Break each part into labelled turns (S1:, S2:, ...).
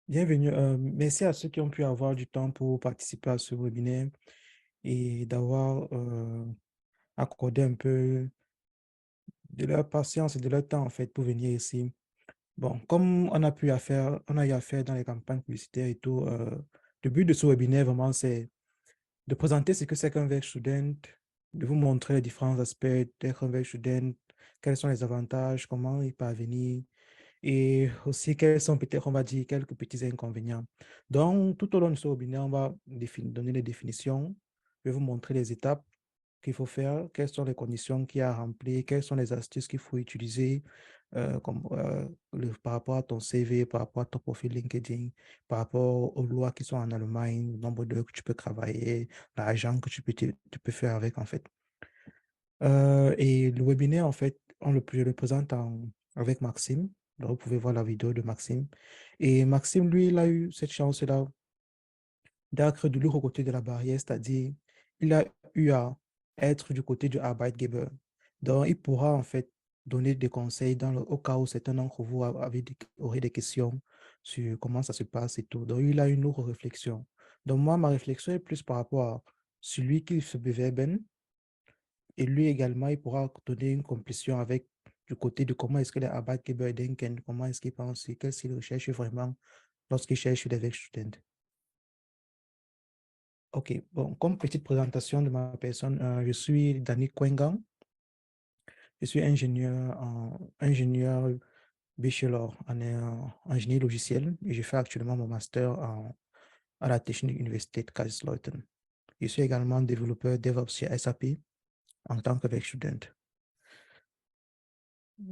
S1: Bienvenue. Merci à ceux qui ont pu avoir du temps pour participer à ce webinaire et d'avoir accordé un peu de leur patience et de leur temps en fait pour venir ici. Bon, comme on a eu à faire dans les campagnes publicitaires et tout, le but de ce webinaire vraiment c'est de présenter ce que c'est qu'un Work Student, de vous montrer les différents aspects d'être un Work Student, quels sont les avantages, comment y parvenir, et aussi quels sont peut-être, on va dire, quelques petits inconvénients. Donc, tout au long de ce webinaire, on va donner les définitions. Je vais vous montrer les étapes qu'il faut faire, quelles sont les conditions qu'il y a à remplir, quelles sont les astuces qu'il faut utiliser par rapport à ton CV, par rapport à ton profil LinkedIn, par rapport aux lois qui sont en Allemagne, le nombre d'heures que tu peux travailler, l'argent que tu peux faire avec, en fait. Et le webinaire, en fait, je le présente avec Maxime. Donc, vous pouvez voir la vidéo de Maxime. Et Maxime, lui, il a eu cette chance-là d'être de l'autre côté de la barrière, c'est-à-dire il a eu à être du côté du Arbeitgeber. Donc, il pourra en fait donner des conseils au cas où certains d'entre vous auraient des questions sur comment ça se passe et tout. Donc, il a une autre réflexion. Donc, moi, ma réflexion est plus par rapport à celui qui se bewerben, et lui également, il pourra donner une complétion avec du côté de comment est-ce que les Arbeitgeber denken, comment est-ce qu'il pense, et qu'est-ce qu'il recherche vraiment lorsqu'il cherche des Werkstudenten. Ok, bon, comme petite présentation de ma personne, je suis Danny Kwengang. Je suis ingénieur bachelor en ingénierie logicielle et je fais actuellement mon master à la Technische Universität Kaiserslautern. Je suis également développeur DevOps chez SAP en tant que student.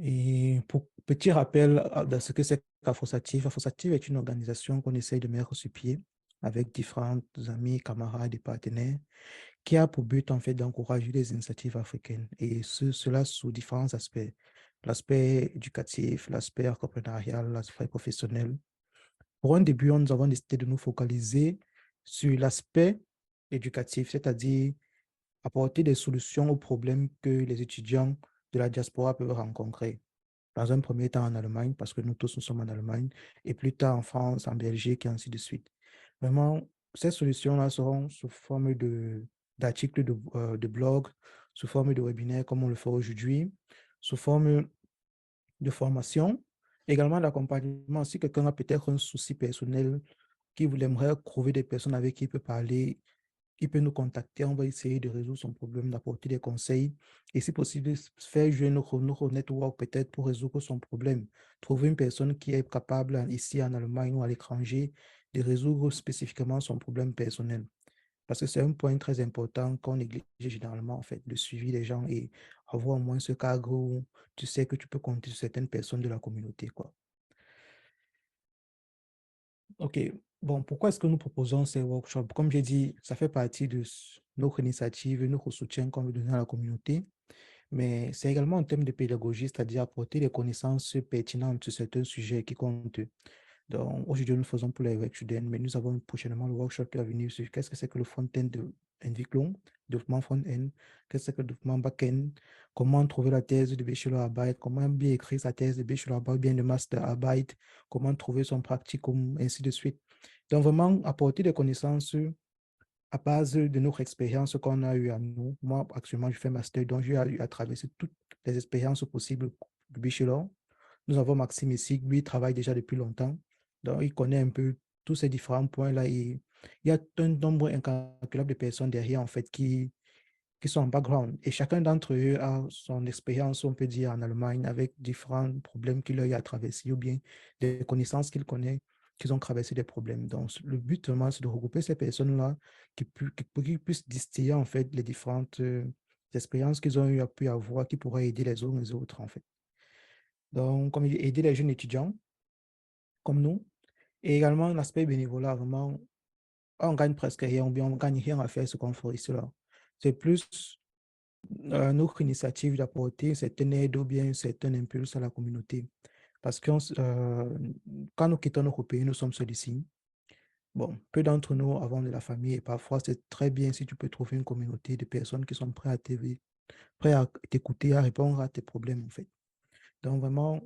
S1: Et pour petit rappel de ce que c'est qu'Afrosativ, Afrosativ est une organisation qu'on essaye de mettre sur pied avec différents amis, camarades et partenaires qui a pour but en fait d'encourager les initiatives africaines et cela sous différents aspects. L'aspect éducatif, l'aspect entrepreneurial, l'aspect professionnel. Pour un début, nous avons décidé de nous focaliser sur l'aspect éducatif, c'est-à-dire apporter des solutions aux problèmes que les étudiants de la diaspora peuvent rencontrer. Dans un premier temps en Allemagne, parce que nous tous nous sommes en Allemagne, et plus tard en France, en Belgique, et ainsi de suite. Vraiment, ces solutions-là seront sous forme d'articles de blog, sous forme de webinaires comme on le fait aujourd'hui, sous forme de formation, également d'accompagnement. Si quelqu'un a peut-être un souci personnel, qui aimerait trouver des personnes avec qui il peut parler, il peut nous contacter, on va essayer de résoudre son problème, d'apporter des conseils et si possible, faire jouer notre network peut-être pour résoudre son problème. Trouver une personne qui est capable ici en Allemagne ou à l'étranger de résoudre spécifiquement son problème personnel. Parce que c'est un point très important qu'on néglige généralement, en fait, le suivi des gens et avoir au moins ce cadre où tu sais que tu peux compter sur certaines personnes de la communauté, quoi. OK. Bon, pourquoi est-ce que nous proposons ces workshops? Comme j'ai dit, ça fait partie de notre initiative, notre soutien qu'on veut donner à la communauté, mais c'est également un thème de pédagogie, c'est-à-dire apporter des connaissances pertinentes sur certains sujets qui comptent. Donc, aujourd'hui, nous faisons pour les étudiants, mais nous avons prochainement le workshop qui va venir sur qu'est-ce que c'est que le front-end de Entwicklung, développement front-end, qu'est-ce que c'est que le développement back-end, comment trouver la thèse de bachelorarbeit, comment bien écrire sa thèse de bachelorarbeit, bien de masterarbeit, comment trouver son practicum, ainsi de suite. Donc, vraiment, apporter des connaissances à base de notre expérience qu'on a eue à nous. Moi, actuellement, je fais master, donc j'ai eu à traverser toutes les expériences possibles du bachelor. Nous avons Maxime ici, lui, il travaille déjà depuis longtemps. Donc, il connaît un peu tous ces différents points-là. Et il y a un nombre incalculable de personnes derrière, en fait, qui sont en background. Et chacun d'entre eux a son expérience, on peut dire, en Allemagne, avec différents problèmes qu'il a eu à traverser, ou bien des connaissances qu'il connaît, qu'ils ont traversé des problèmes. Donc, le but, vraiment, c'est de regrouper ces personnes-là qui puissent distiller, en fait, les différentes expériences qu'ils ont eu à pu avoir, qui pourraient aider les uns les autres, en fait. Donc, comme aider les jeunes étudiants comme nous, et également l'aspect bénévolat, vraiment, on gagne presque rien, ou bien on gagne rien à faire ce qu'on fait ici là. C'est plus notre initiative d'apporter une certaine aide ou bien un certain impulse à la communauté. Parce que quand nous quittons notre pays, nous sommes seuls-ci. Bon, peu d'entre nous avons de la famille et parfois c'est très bien si tu peux trouver une communauté de personnes qui sont prêtes à t'écouter, à répondre à tes problèmes en fait. Donc vraiment,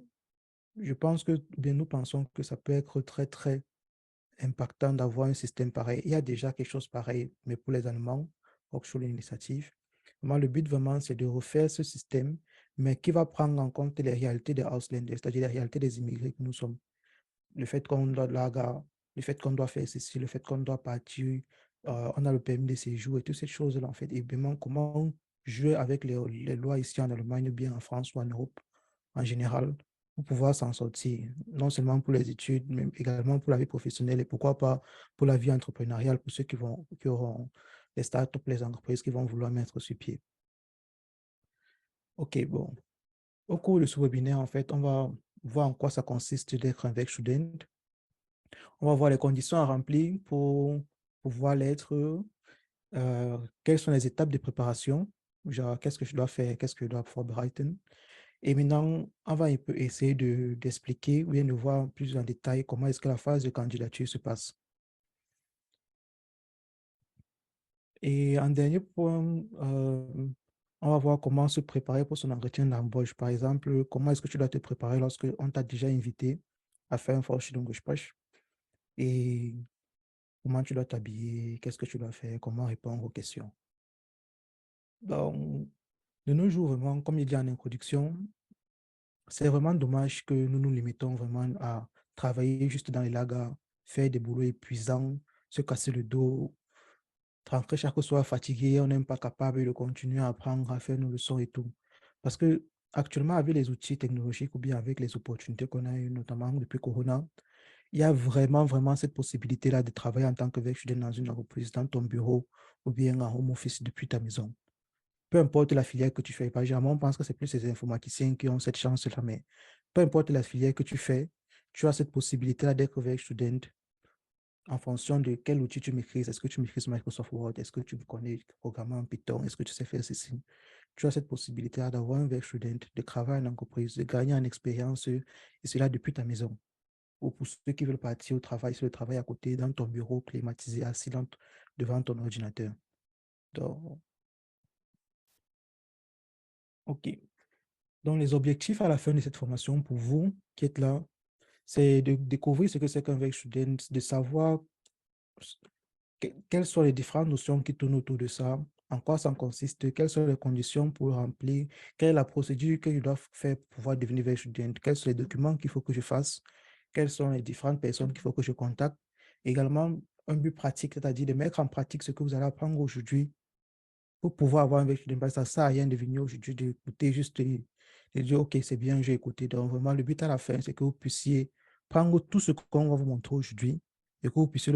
S1: je pense que, bien nous pensons que ça peut être très, très impactant d'avoir un système pareil. Il y a déjà quelque chose pareil, mais pour les Allemands, Hochschulinitiative. Vraiment, le but, vraiment, c'est de refaire ce système, mais qui va prendre en compte les réalités des Ausländer, c'est-à-dire les réalités des immigrés que nous sommes. Le fait qu'on doit lagar, le fait qu'on doit faire ceci, le fait qu'on doit partir, on a le permis de séjour et toutes ces choses-là, en fait. Et vraiment, comment jouer avec les lois ici en Allemagne, ou bien en France ou en Europe en général, pour pouvoir s'en sortir, non seulement pour les études, mais également pour la vie professionnelle et pourquoi pas pour la vie entrepreneuriale, pour ceux qui auront les startups, les entreprises qui vont vouloir mettre sur pied. OK, bon. Au cours de ce webinaire, en fait, on va voir en quoi ça consiste d'être un Werkstudent. On va voir les conditions à remplir pour pouvoir l'être, quelles sont les étapes de préparation, genre qu'est-ce que je dois faire, qu'est-ce que je dois vorbereiten. Et maintenant, on va un peu essayer d'expliquer ou bien de voir plus en détail comment est-ce que la phase de candidature se passe. Et en dernier point, on va voir comment se préparer pour son entretien d'embauche. Par exemple, comment est-ce que tu dois te préparer lorsque on t'a déjà invité à faire un Vorstellungsgespräch et comment tu dois t'habiller, qu'est-ce que tu dois faire, comment répondre aux questions. Donc, de nos jours, vraiment, comme il dit en introduction, c'est vraiment dommage que nous nous limitons vraiment à travailler juste dans les lagers, faire des boulots épuisants, se casser le dos, rentrer chaque soir fatigué, on n'est pas capable de continuer à apprendre, à faire nos leçons et tout. Parce que actuellement, avec les outils technologiques ou bien avec les opportunités qu'on a eues, notamment depuis Corona, il y a vraiment, vraiment cette possibilité-là de travailler en tant que étudiant dans une entreprise, dans ton bureau ou bien en home office depuis ta maison. Peu importe la filière que tu fais, par exemple, on pense que c'est plus les informaticiens qui ont cette chance-là, mais peu importe la filière que tu fais, tu as cette possibilité-là d'être étudiant en fonction de quel outil tu maîtrises. Est-ce que tu maîtrises Microsoft Word? Est-ce que tu connais programmer en Python? Est-ce que tu sais faire ceci? Tu as cette possibilité d'avoir un étudiant, de travailler en entreprise, de gagner en expérience, et cela depuis ta maison. Ou pour ceux qui veulent partir au travail, sur le travail à côté, dans ton bureau climatisé, assis devant ton ordinateur. Donc, OK. Donc, les objectifs à la fin de cette formation pour vous qui êtes là, c'est de découvrir ce que c'est qu'un student, de savoir quelles sont les différentes notions qui tournent autour de ça, en quoi ça consiste, quelles sont les conditions pour le remplir, quelle est la procédure que je dois faire pour pouvoir devenir student, quels sont les documents qu'il faut que je fasse, quelles sont les différentes personnes qu'il faut que je contacte. Également, un but pratique, c'est-à-dire de mettre en pratique ce que vous allez apprendre aujourd'hui pour pouvoir avoir un véhicule d'impact. Ça ne sert à rien de venir aujourd'hui, d'écouter juste de dire, OK, c'est bien, j'ai écouté. Donc, vraiment, le but à la fin, c'est que vous puissiez prendre tout ce qu'on va vous montrer aujourd'hui et que vous puissiez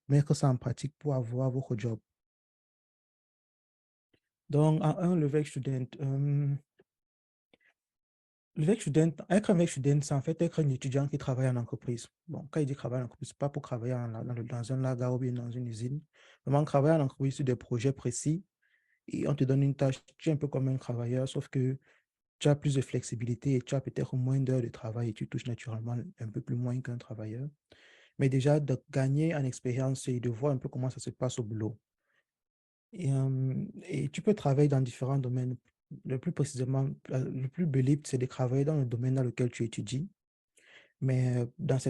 S1: mettre ça en pratique pour avoir votre job. Donc, en un, le Werkstudent. Le Werkstudent, être un Werkstudent, c'est en fait être un étudiant qui travaille en entreprise. Bon, quand il dit travailler en entreprise, ce n'est pas pour travailler dans un lagar ou bien dans une usine. Vraiment, travailler en entreprise sur des projets précis et on te donne une tâche, tu es un peu comme un travailleur, sauf que tu as plus de flexibilité et tu as peut-être moins d'heures de travail et tu touches naturellement un peu plus moins qu'un travailleur. Mais déjà, de gagner en expérience et de voir un peu comment ça se passe au boulot. Et tu peux travailler dans différents domaines. Le plus précisément, le plus believé, c'est de travailler dans le domaine dans lequel tu étudies. Mais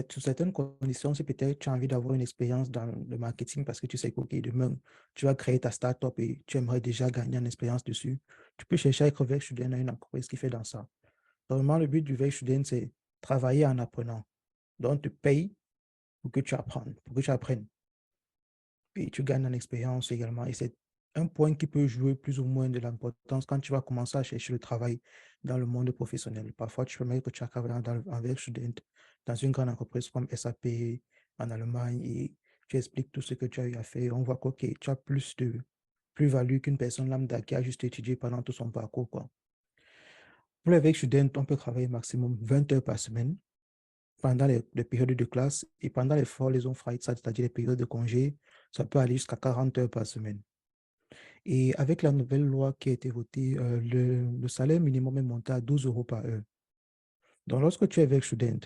S1: sous certaines conditions, si peut-être tu as envie d'avoir une expérience dans le marketing parce que tu sais que demain, tu vas créer ta startup et tu aimerais déjà gagner en expérience dessus, tu peux chercher à être Werkstudent dans une entreprise qui fait dans ça. Normalement, le but du Werkstudent, c'est travailler en apprenant. Donc, tu payes pour que tu apprennes. Et tu gagnes en expérience également. Et c'est un point qui peut jouer plus ou moins de l'importance quand tu vas commencer à chercher le travail dans le monde professionnel. Parfois, tu peux mettre que tu as travaillé en Werkstudent dans une grande entreprise comme SAP en Allemagne et tu expliques tout ce que tu as eu à faire. On voit que tu as plus de plus-value qu'une personne lambda qui a juste étudié pendant tout son parcours, quoi. Pour les Werkstudent, on peut travailler maximum 20 heures par semaine pendant les périodes de classe et pendant les Vorlesungen Freizeit, c'est-à-dire les périodes de congé, ça peut aller jusqu'à 40 heures par semaine. Et avec la nouvelle loi qui a été votée, le salaire minimum est monté à 12 euros par heure. Donc, lorsque tu es Werkstudent,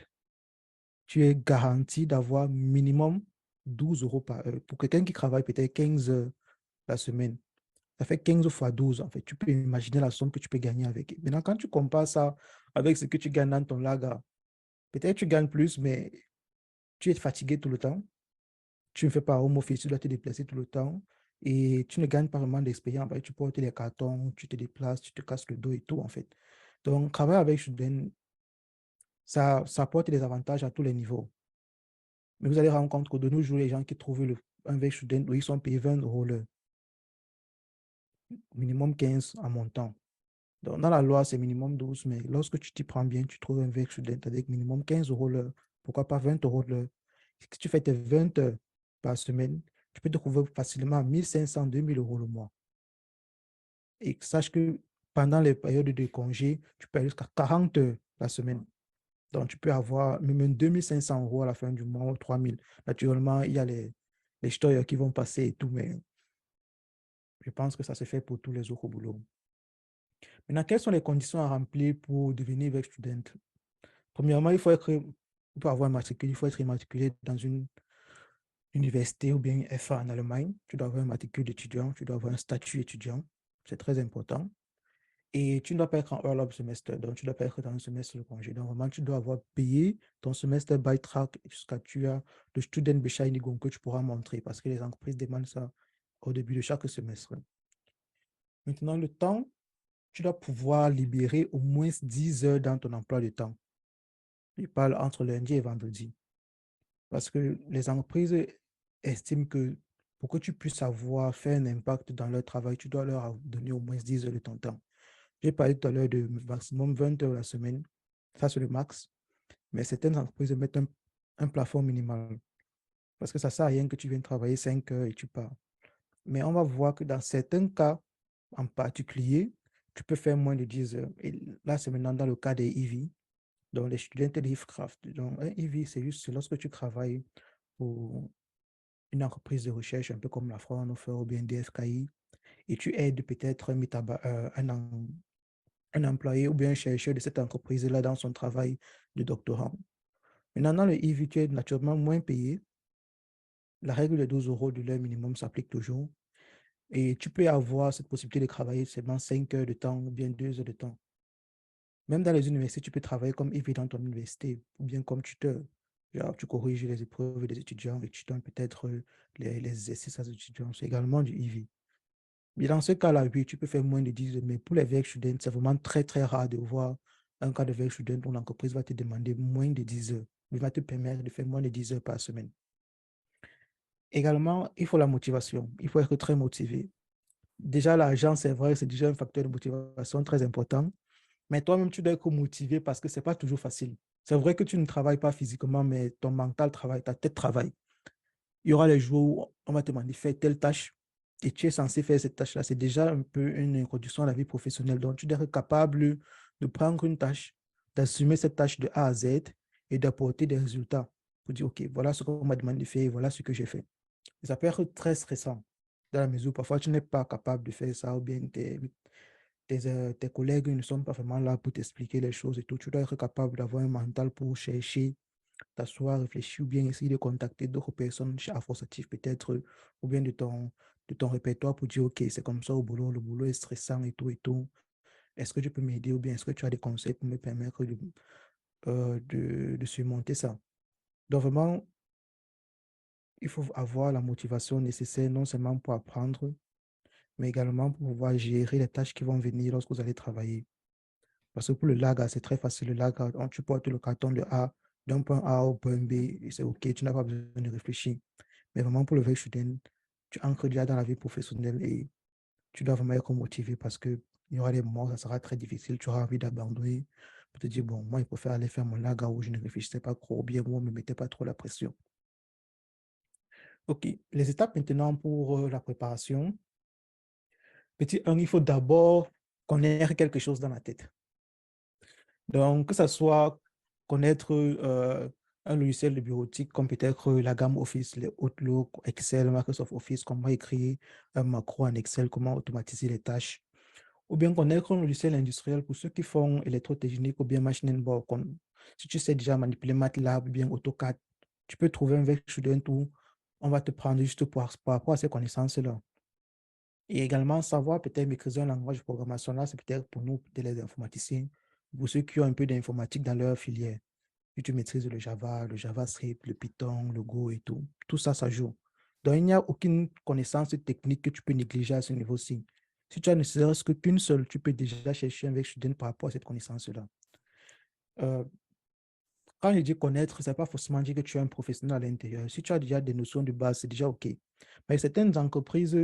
S1: tu es garanti d'avoir minimum 12 euros par heure. Pour quelqu'un qui travaille peut-être 15 heures la semaine, ça fait 15 fois 12, en fait. Tu peux imaginer la somme que tu peux gagner avec. Maintenant, quand tu compares ça avec ce que tu gagnes dans ton lager, peut-être tu gagnes plus, mais tu es fatigué tout le temps. tu ne fais pas home office, tu dois te déplacer tout le temps et tu ne gagnes pas vraiment d'expérience. Tu portes les cartons, tu te déplaces, tu te casses le dos et tout, en fait. Donc, travailler avec Student, ça apporte des avantages à tous les niveaux. Mais vous allez rendre compte que de nos jours, les gens qui trouvent un avec Student, ils sont payés 20 euros l'heure, minimum 15 en montant. Donc, dans la loi, c'est minimum 12, mais lorsque tu t'y prends bien, tu trouves un VEC student avec minimum 15 euros l'heure. Pourquoi pas 20 euros l'heure? Si tu fais tes 20 heures par semaine, tu peux te trouver facilement à 1500, 2000 euros le mois. Et sache que pendant les périodes de congé, tu peux aller jusqu'à 40 heures la semaine. Donc, tu peux avoir même 2500 euros à la fin du mois ou 3000. Naturellement, il y a les jeteurs qui vont passer et tout, mais je pense que ça se fait pour tous les autres boulots. Maintenant, quelles sont les conditions à remplir pour devenir VEC student? Premièrement, pour avoir un matricule, il faut être immatriculé dans une université ou bien FA en Allemagne. Tu dois avoir un matricule d'étudiant, tu dois avoir un statut étudiant. C'est très important. Et tu ne dois pas être en Urlaub semestre, donc tu ne dois pas être dans un semestre de congé. Donc, vraiment, tu dois avoir payé ton semestre Beitrag jusqu'à tu as le Studentenbescheinigung que tu pourras montrer parce que les entreprises demandent ça au début de chaque semestre. Maintenant, le temps, tu dois pouvoir libérer au moins 10 heures dans ton emploi de temps. Je parle entre lundi et vendredi. Parce que les entreprises estiment que pour que tu puisses faire un impact dans leur travail, tu dois leur donner au moins 10 heures de ton temps. J'ai parlé tout à l'heure de maximum 20 heures la semaine. Ça, c'est le max. Mais certaines entreprises mettent un plafond minimal. Parce que ça ne sert à rien que tu viennes travailler 5 heures et tu pars. Mais on va voir que dans certains cas, en particulier, tu peux faire moins de 10 heures. Et là, c'est maintenant dans le cas des EV, donc les students Leafcraft. Donc, un EV, c'est lorsque tu travailles pour une entreprise de recherche, un peu comme la Fraunhofer ou bien DFKI, et tu aides peut-être un employé ou bien un chercheur de cette entreprise-là dans son travail de doctorat. Maintenant, dans le EV, tu es naturellement moins payé. La règle des 12 euros de l'heure minimum s'applique toujours. Et tu peux avoir cette possibilité de travailler seulement 5 heures de temps ou bien 2 heures de temps. Même dans les universités, tu peux travailler comme EV dans ton université ou bien comme tuteur. Genre, tu corriges les épreuves des étudiants et tu donnes peut-être les exercices aux étudiants. C'est également du EV. Mais dans ce cas-là, oui, tu peux faire moins de 10 heures. Mais pour les VEC students, c'est vraiment très, très rare de voir un cas de VEC student où l'entreprise va te demander moins de 10 heures. Il va te permettre de faire moins de 10 heures par semaine. Également, il faut la motivation. Il faut être très motivé. Déjà, l'argent, c'est vrai, c'est déjà un facteur de motivation très important. Mais toi-même, tu dois être motivé parce que ce n'est pas toujours facile. C'est vrai que tu ne travailles pas physiquement, mais ton mental travaille, ta tête travaille. Il y aura les jours où on va te demander de faire telle tâche et tu es censé faire cette tâche-là. C'est déjà un peu une introduction à la vie professionnelle. Donc, tu dois être capable de prendre une tâche, d'assumer cette tâche de A à Z et d'apporter des résultats pour dire, OK, voilà ce qu'on m'a demandé de faire, voilà ce que j'ai fait. Et ça peut être très stressant dans la mesure où parfois tu n'es pas capable de faire ça ou bien tes collègues ne sont pas vraiment là pour t'expliquer les choses et tout. Tu dois être capable d'avoir un mental pour chercher, t'asseoir, réfléchir ou bien essayer de contacter d'autres personnes chez Afrosatif peut-être ou bien de ton répertoire pour dire, OK, c'est comme ça au boulot, le boulot est stressant et tout et tout. Est-ce que tu peux m'aider ou bien est-ce que tu as des conseils pour me permettre de surmonter ça? Donc vraiment, il faut avoir la motivation nécessaire non seulement pour apprendre, mais également pour pouvoir gérer les tâches qui vont venir lorsque vous allez travailler. Parce que pour le laga, c'est très facile. Le laga, tu portes le carton de A, d'un point A au point B, et c'est OK, tu n'as pas besoin de réfléchir. Mais vraiment, pour le vrai student, tu ancres déjà dans la vie professionnelle et tu dois vraiment être motivé parce qu'il y aura des moments où ça sera très difficile. Tu auras envie d'abandonner pour te dire, bon, moi, il préfère aller faire mon laga où je ne réfléchissais pas trop bien, où on ne me mettait pas trop la pression. OK, les étapes maintenant pour la préparation. Petit 1, il faut d'abord connaître quelque chose dans la tête. Donc, que ce soit connaître un logiciel de bureautique comme peut-être la gamme Office, les Outlook, Excel, Microsoft Office, comment écrire un macro en Excel, comment automatiser les tâches, ou bien connaître un logiciel industriel pour ceux qui font électrotechnique ou bien machine board. Si tu sais déjà manipuler MATLAB ou bien AutoCAD, tu peux trouver un vecteur student où on va te prendre juste par rapport à ces connaissances-là. Et également, savoir peut-être maîtriser un langage de programmation, là, c'est peut-être pour nous, peut-être les informaticiens, pour ceux qui ont un peu d'informatique dans leur filière. Si tu maîtrises le Java, le JavaScript, le Python, le Go et tout, tout ça, ça joue. Donc, il n'y a aucune connaissance technique que tu peux négliger à ce niveau-ci. Si tu as ne serait-ce que qu'une seule, tu peux déjà chercher un work student par rapport à cette connaissance-là. Euh, Quand je dis connaître, ce n'est pas forcément dire que tu es un professionnel à l'intérieur. Si tu as déjà des notions de base, c'est déjà OK. Mais certaines entreprises,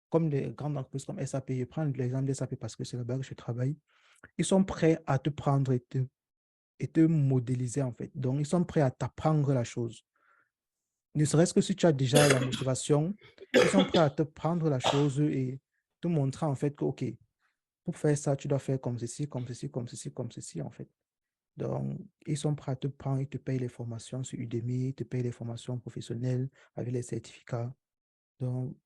S1: comme les grandes entreprises comme SAP, je prends l'exemple de SAP parce que c'est là-bas que je travaille, ils sont prêts à te prendre et te modéliser en fait. Donc, ils sont prêts à t'apprendre la chose. Ne serait-ce que si tu as déjà la motivation, ils sont prêts à te prendre la chose et te montrer en fait que, OK, pour faire ça, tu dois faire comme ceci, comme ceci, comme ceci, comme ceci en fait. Donc, ils sont prêts à te prendre, ils te payent les formations sur Udemy, ils te payent les formations professionnelles avec les certificats. Donc,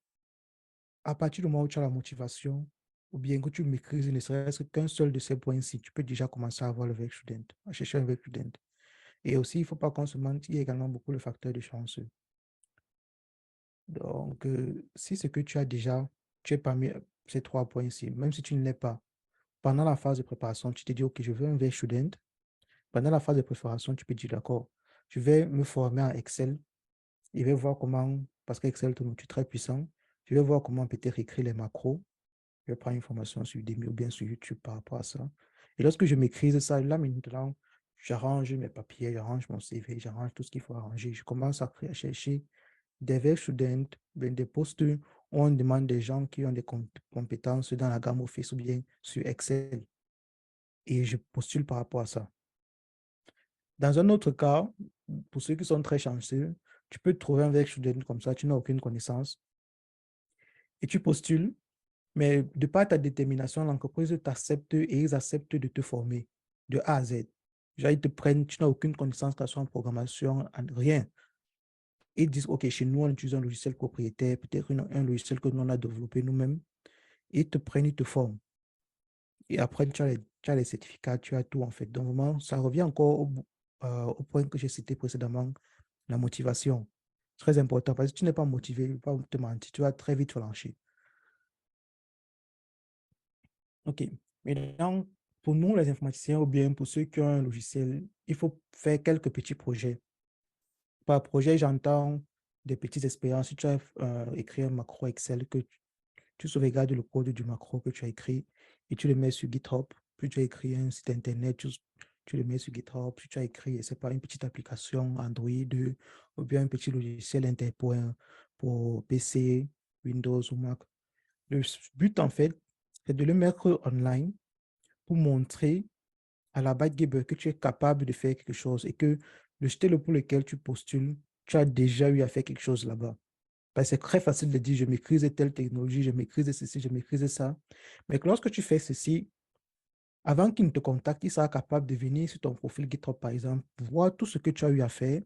S1: à partir du moment où tu as la motivation, ou bien que tu maîtrises ne serait-ce qu'un seul de ces points-ci, tu peux déjà commencer à avoir le work student, à chercher un work student. Et aussi, il ne faut pas qu'on se mente, il y a également beaucoup le facteur de chance. Donc, si ce que tu as déjà, tu es parmi ces 3 points-ci, même si tu ne l'es pas, pendant la phase de préparation, tu te dis, OK, je veux un work student. Pendant la phase de préparation, tu peux dire, d'accord, je vais me former en Excel. Je vais voir comment, parce qu'Excel est un outil très puissant, je vais voir comment peut-être écrire les macros. Je vais prendre une formation sur Udemy ou bien sur YouTube par rapport à ça. Et lorsque je maîtrise ça, là maintenant, j'arrange mes papiers, j'arrange mon CV, j'arrange tout ce qu'il faut arranger. Je commence à chercher des vrais students, des postes où on demande des gens qui ont des compétences dans la gamme Office ou bien sur Excel. Et je postule par rapport à ça. Dans un autre cas, pour ceux qui sont très chanceux, tu peux trouver un vrai student comme ça, tu n'as aucune connaissance et tu postules, mais de par ta détermination, l'entreprise t'accepte et ils acceptent de te former de A à Z. Genre, ils te prennent, tu n'as aucune connaissance, que ce soit en programmation, rien. Ils disent, OK, chez nous, on utilise un logiciel propriétaire, peut-être un logiciel que nous, on a développé nous-mêmes. Ils te prennent, ils te forment. Et après, tu as les certificats, tu as tout en fait. Donc, vraiment, ça revient encore au point que j'ai cité précédemment, la motivation. Très important parce que si tu n'es pas motivé, je ne vais pas te mentir, tu vas très vite flancher. OK. Maintenant, pour nous, les informaticiens, ou bien pour ceux qui ont un logiciel, il faut faire quelques petits projets. Par projet, j'entends des petites expériences. Si tu as écrit un macro Excel, que tu sauvegardes le code du macro que tu as écrit et tu le mets sur GitHub. Puis tu as écrit un site internet, tu le mets sur GitHub. Puis tu as écrit, c'est pas une petite application Android ou bien un petit logiciel interpoint pour PC, Windows ou Mac. Le but, en fait, c'est de le mettre online pour montrer à la backgammon que tu es capable de faire quelque chose et que le jeté pour lequel tu postules, tu as déjà eu à faire quelque chose là-bas. Parce que c'est très facile de dire, je maîtrise telle technologie, je maîtrise ceci, je maîtrise ça. Mais que lorsque tu fais ceci, avant qu'il ne te contacte, il sera capable de venir sur ton profil GitHub, par exemple, voir tout ce que tu as eu à faire,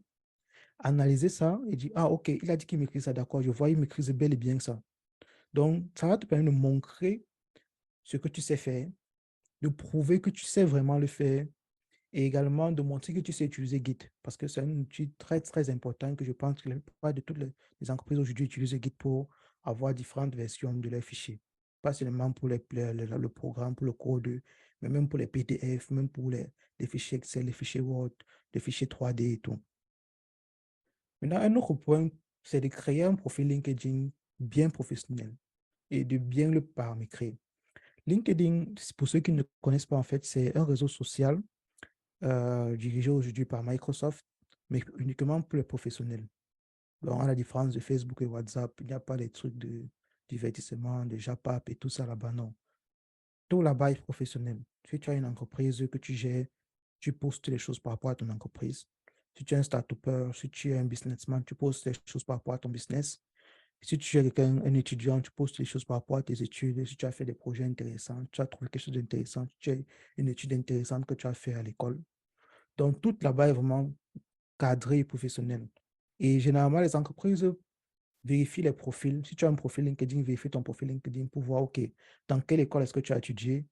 S1: analyser ça et dire, ah, OK, il a dit qu'il maîtrise ça, d'accord, je vois, il maîtrise bel et bien ça. Donc, ça va te permettre de montrer ce que tu sais faire, de prouver que tu sais vraiment le faire et également de montrer que tu sais utiliser Git parce que c'est un outil très, très important que je pense que la plupart de toutes les entreprises aujourd'hui utilisent Git pour avoir différentes versions de leurs fichiers. Pas seulement pour le programme, pour le code, mais même pour les PDF, même pour les fichiers Excel, les fichiers Word, les fichiers 3D et tout. Maintenant, un autre point, c'est de créer un profil LinkedIn bien professionnel et de bien le paramétrer. LinkedIn, pour ceux qui ne connaissent pas, en fait, c'est un réseau social dirigé aujourd'hui par Microsoft, mais uniquement pour les professionnels. Donc, à la différence de Facebook et WhatsApp, il n'y a pas les trucs de divertissement, de Japap et tout ça là-bas, non. Tout là-bas est professionnel. Si tu as une entreprise que tu gères, tu postes les choses par rapport à ton entreprise. Si tu es un start-upper, si tu es un businessman, tu postes les choses par rapport à ton business. Si tu es quelqu'un, un étudiant, tu postes les choses par rapport à tes études. Si tu as fait des projets intéressants, tu as trouvé quelque chose d'intéressant, si tu as une étude intéressante que tu as fait à l'école. Donc, tout là-bas est vraiment cadré et professionnel. Et généralement, les entreprises vérifient les profils. Si tu as un profil LinkedIn, vérifie ton profil LinkedIn pour voir, OK, dans quelle école est-ce que tu as étudié,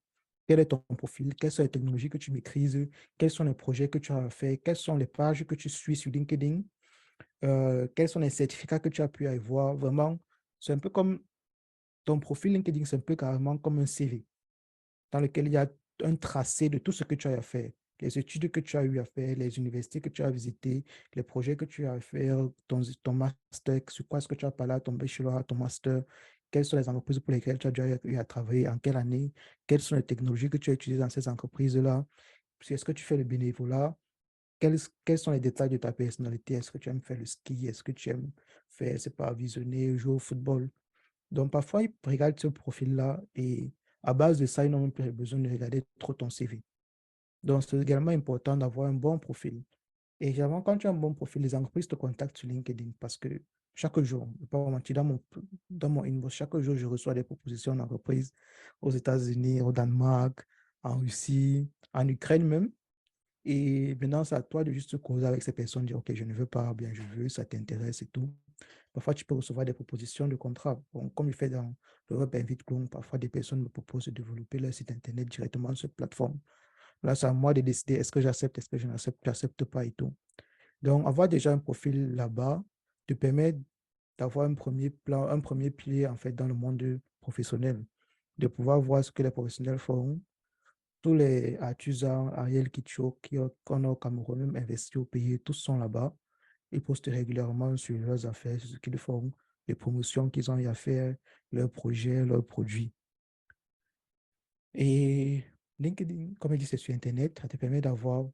S1: quel est ton profil, quelles sont les technologies que tu maîtrises, quels sont les projets que tu as fait, quelles sont les pages que tu suis sur LinkedIn, quels sont les certificats que tu as pu avoir. Vraiment, c'est un peu comme ton profil LinkedIn, c'est un peu carrément comme un CV dans lequel il y a un tracé de tout ce que tu as fait. les études que tu as eu à faire, les universités que tu as visitées, les projets que tu as à faire, ton master, sur quoi est-ce que tu as parlé à ton bachelor, à ton master, quelles sont les entreprises pour lesquelles tu as déjà eu à travailler, en quelle année, quelles sont les technologies que tu as utilisées dans ces entreprises-là, est-ce que tu fais le bénévolat, quels sont les détails de ta personnalité, est-ce que tu aimes faire le ski, est-ce que tu aimes faire, c'est pas, visionner, jouer au football. Donc, parfois, ils regardent ce profil-là et à base de ça, ils n'ont même plus besoin de regarder trop ton CV. Donc, c'est également important d'avoir un bon profil. Et généralement, quand tu as un bon profil, les entreprises te contactent sur LinkedIn parce que chaque jour, je ne vais pas vous mentir, dans mon inbox, chaque jour, je reçois des propositions d'entreprises aux États-Unis, au Danemark, en Russie, en Ukraine même. Et maintenant, c'est à toi de juste causer avec ces personnes, dire, OK, je ne veux pas, bien je veux, ça t'intéresse et tout. Parfois, tu peux recevoir des propositions de contrat. Bon, comme il fait dans le Web Invite Clone, parfois des personnes me proposent de développer leur site Internet directement sur cette plateforme. Là, c'est à moi de décider est-ce que j'accepte, est-ce que je n'accepte pas et tout. Donc, avoir déjà un profil là-bas te permet d'avoir un premier plan, un premier pied en fait dans le monde professionnel, de pouvoir voir ce que les professionnels font. Tous les artisans, Ariel Kitcho, qu'on a au Cameroun, même investis au pays, tous sont là-bas. Ils postent régulièrement sur leurs affaires, sur ce qu'ils font, les promotions qu'ils ont eu à faire, leurs projets, leurs produits. Et LinkedIn, comme je dis, c'est sur Internet, ça te permet d'avoir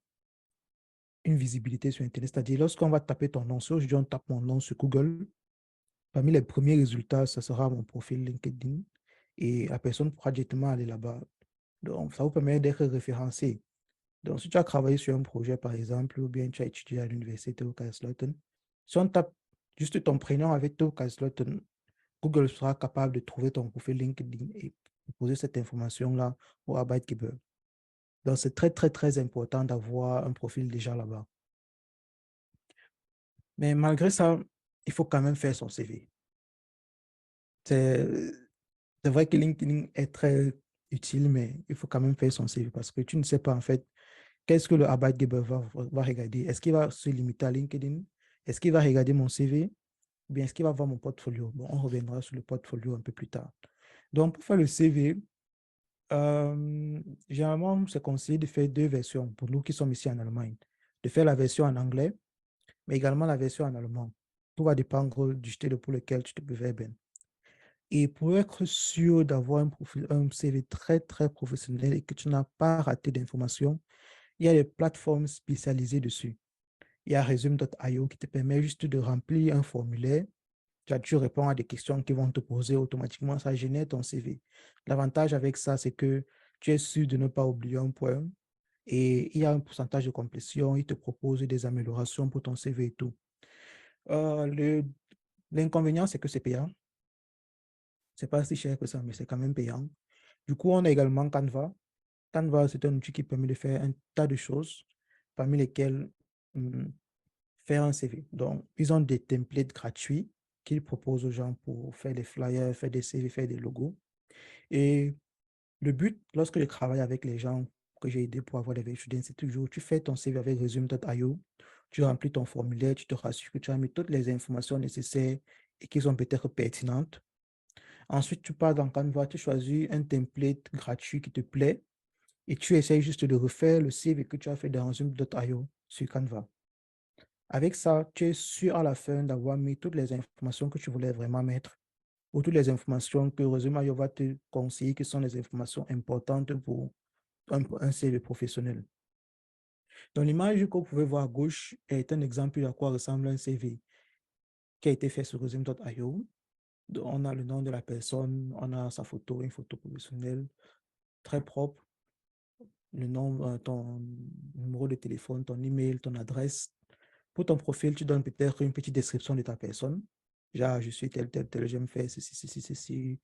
S1: une visibilité sur Internet. C'est-à-dire, lorsqu'on va taper ton nom, si aujourd'hui on tape mon nom sur Google, parmi les premiers résultats, ça sera mon profil LinkedIn et la personne pourra directement aller là-bas. Donc, ça vous permet d'être référencé. Donc, si tu as travaillé sur un projet, par exemple, ou bien tu as étudié à l'université au Kaiserslautern, si on tape juste ton prénom avec au Kaiserslautern, Google sera capable de trouver ton profil LinkedIn et poser cette information-là au Arbeitgeber. Donc, c'est très, très, très important d'avoir un profil déjà là-bas. Mais malgré ça, il faut quand même faire son CV. C'est vrai que LinkedIn est très utile, mais il faut quand même faire son CV parce que tu ne sais pas en fait qu'est-ce que le Arbeitgeber va regarder. Est-ce qu'il va se limiter à LinkedIn? Est-ce qu'il va regarder mon CV? Ou bien est-ce qu'il va voir mon portfolio? Bon, on reviendra sur le portfolio un peu plus tard. Donc, pour faire le CV, généralement, c'est conseillé de faire deux versions pour nous qui sommes ici en Allemagne. De faire la version en anglais, mais également la version en allemand. Tout va dépendre du style pour lequel tu te bewerben. Et pour être sûr d'avoir un CV très, très professionnel et que tu n'as pas raté d'informations, il y a des plateformes spécialisées dessus. Il y a Resume.io qui te permet juste de remplir un formulaire. Tu réponds à des questions qui vont te poser automatiquement, ça génère ton CV. L'avantage avec ça, c'est que tu es sûr de ne pas oublier un point et il y a un pourcentage de complétion, il te propose des améliorations pour ton CV et tout. L'inconvénient, c'est que c'est payant. C'est pas si cher que ça, mais c'est quand même payant. Du coup, on a également Canva. Canva, c'est un outil qui permet de faire un tas de choses, parmi lesquelles faire un CV. Donc, ils ont des templates gratuits qu'ils proposent aux gens pour faire des flyers, faire des CV, faire des logos. Et le but, lorsque je travaille avec les gens que j'ai aidés pour avoir des étudiants, c'est toujours, tu fais ton CV avec Resume.io, tu remplis ton formulaire, tu te rassures que tu as mis toutes les informations nécessaires et qui sont peut-être pertinentes. Ensuite, tu pars dans Canva, tu choisis un template gratuit qui te plaît et tu essayes juste de refaire le CV que tu as fait dans Resume.io sur Canva. Avec ça, tu es sûr à la fin d'avoir mis toutes les informations que tu voulais vraiment mettre ou toutes les informations que Resume.io va te conseiller qui sont les informations importantes pour un CV professionnel. Donc, l'image que vous pouvez voir à gauche est un exemple de à quoi ressemble un CV qui a été fait sur Resume.io. On a le nom de la personne, on a sa photo, une photo professionnelle très propre, le nom, ton numéro de téléphone, ton email, ton adresse. Pour ton profil, tu donnes peut-être une petite description de ta personne. Genre, je suis tel, tel, tel, j'aime faire ceci, ceci, ceci.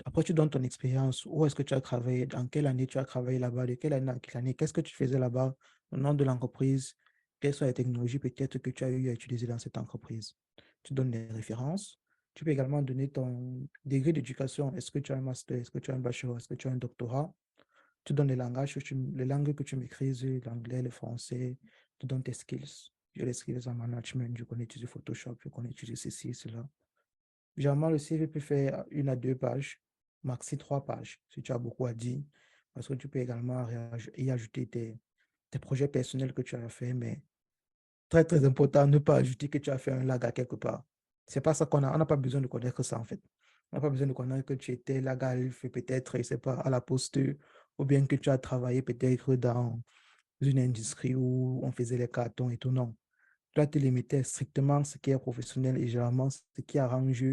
S1: Après, tu donnes ton expérience. Où est-ce que tu as travaillé? Dans quelle année tu as travaillé là-bas? De quelle année à quelle année? Qu'est-ce que tu faisais là-bas? Le nom de l'entreprise? Quelles sont les technologies peut-être que tu as eu à utiliser dans cette entreprise? Tu donnes les références. Tu peux également donner ton degré d'éducation. Est-ce que tu as un master? Est-ce que tu as un bachelor? Est-ce que tu as un doctorat? Tu donnes les langues que tu maîtrises, l'anglais, le français. Tu donnes tes skills. J'ai les skills en management. Je connais utiliser Photoshop. Je connais utiliser ceci, cela. Généralement, le CV peut faire 1 à 2 pages, maxi 3 pages, si tu as beaucoup à dire, parce que tu peux également y ajouter tes projets personnels que tu as fait, mais très, très important, ne pas ajouter que tu as fait un lag à quelque part. C'est pas ça on n'a pas besoin de connaître ça, en fait. On n'a pas besoin de connaître que tu étais lag à peut-être, je sais pas, à la poste, ou bien que tu as travaillé peut-être dans une industrie où on faisait les cartons et tout, non. Tu dois te limiter strictement à ce qui est professionnel et généralement ce qui arrange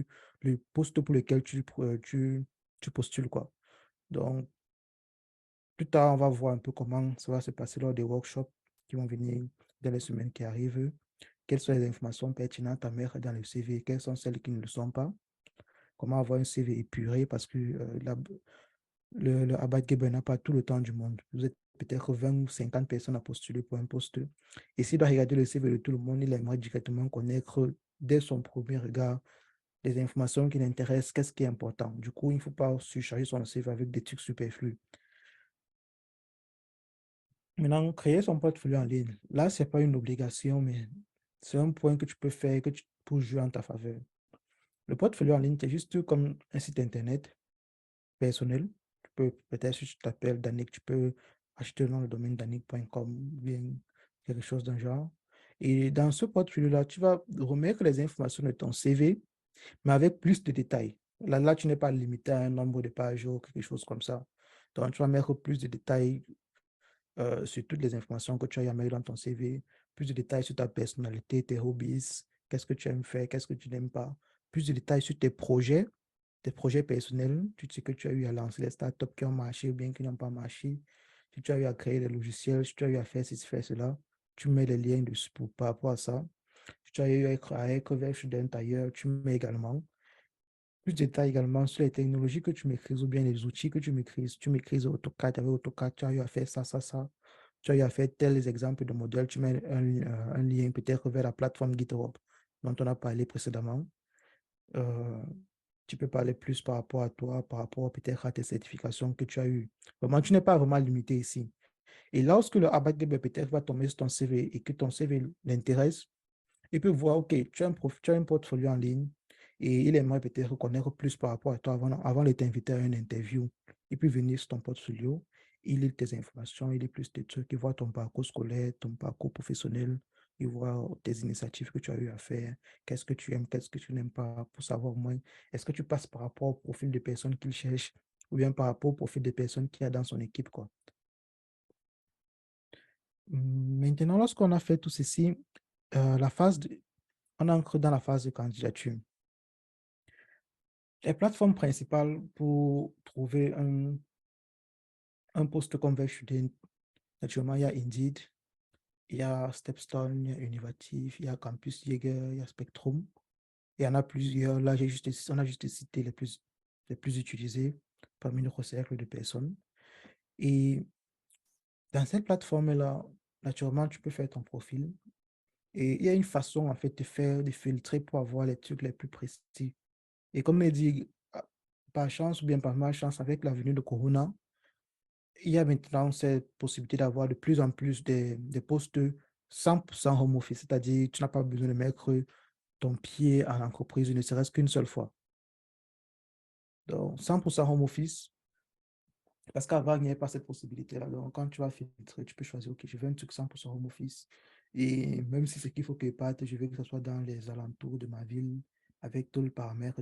S1: le poste pour lequel tu postules, quoi. Donc, plus tard, on va voir un peu comment ça va se passer lors des workshops qui vont venir dans les semaines qui arrivent. Quelles sont les informations pertinentes à mettre dans le CV, quelles sont celles qui ne le sont pas. Comment avoir un CV épuré parce que le Abad n'a pas tout le temps du monde. Vous êtes peut-être 20 ou 50 personnes à postuler pour un poste. Et s'il doit regarder le CV de tout le monde, il aimerait directement connaître dès son premier regard les informations qui l'intéressent, qu'est-ce qui est important. Du coup, il ne faut pas surcharger son CV avec des trucs superflus. Maintenant, créer son portfolio en ligne, là, ce n'est pas une obligation, mais c'est un point que tu peux faire pour jouer en ta faveur. Le portfolio en ligne, c'est juste comme un site internet personnel. Tu peux, peut-être si tu t'appelles Danick, tu peux acheter dans le domaine danick.com ou bien quelque chose d'un genre. Et dans ce portfolio-là, tu vas remettre les informations de ton CV, mais avec plus de détails. Là, tu n'es pas limité à un nombre de pages ou quelque chose comme ça. Donc, tu vas mettre plus de détails sur toutes les informations que tu as à mettre dans ton CV, plus de détails sur ta personnalité, tes hobbies, qu'est-ce que tu aimes faire, qu'est-ce que tu n'aimes pas, plus de détails sur tes projets personnels, tout ce que tu as eu à lancer, les startups qui ont marché ou bien qui n'ont pas marché, si tu as eu à créer des logiciels, si tu as eu à faire ceci, faire cela, tu mets les liens dessus par rapport à ça. Si tu as eu à être vers student ailleurs, tu mets également. Plus de détails également sur les technologies que tu maîtrises ou bien les outils que tu maîtrises. Tu maîtrises AutoCAD, avec AutoCAD, tu as eu à faire ça, ça, ça. Tu as eu à faire tels exemples de modèles. Tu mets un lien peut-être vers la plateforme GitHub dont on a parlé précédemment. Euh, tu peux parler plus par rapport à toi, par rapport peut-être à tes certifications que tu as eues. Vraiment, tu n'es pas vraiment limité ici. Et lorsque le ABAC peut-être va tomber sur ton CV et que ton CV l'intéresse, il peut voir, OK, tu as un portfolio en ligne et il aimerait peut-être connaître plus par rapport à toi avant de t'inviter à une interview. Il peut venir sur ton portfolio, il lit tes informations, il lit plus tes trucs, il voit ton parcours scolaire, ton parcours professionnel, il voit tes initiatives que tu as eu à faire, qu'est-ce que tu aimes, qu'est-ce que tu n'aimes pas, pour savoir au moins, est-ce que tu passes par rapport au profil de personnes qu'il cherche ou bien par rapport au profil des personnes qu'il y a dans son équipe, quoi. Maintenant, lorsqu'on a fait tout ceci, on entre dans la phase de candidature. Les plateformes principales pour trouver un poste comme Web Student, naturellement, il y a Indeed, il y a Stepstone, il y a Univative, il y a Campus Jäger, il y a Spectrum. Il y en a plusieurs. Là, on a juste cité les plus utilisés parmi notre cercle de personnes. Et dans cette plateforme-là, naturellement, tu peux faire ton profil. Et il y a une façon, en fait, de filtrer pour avoir les trucs les plus précis. Et comme on dit, par chance ou bien par malchance, avec la venue de Corona, il y a maintenant cette possibilité d'avoir de plus en plus des postes 100% home office, c'est-à-dire tu n'as pas besoin de mettre ton pied à l'entreprise, ne serait-ce qu'une seule fois. Donc, 100% home office, parce qu'avant, il n'y avait pas cette possibilité-là. Donc, quand tu vas filtrer, tu peux choisir, OK, je veux un truc 100% home office. Et même si c'est qu'il faut que je parte, je veux que ce soit dans les alentours de ma ville, avec tel paramètre.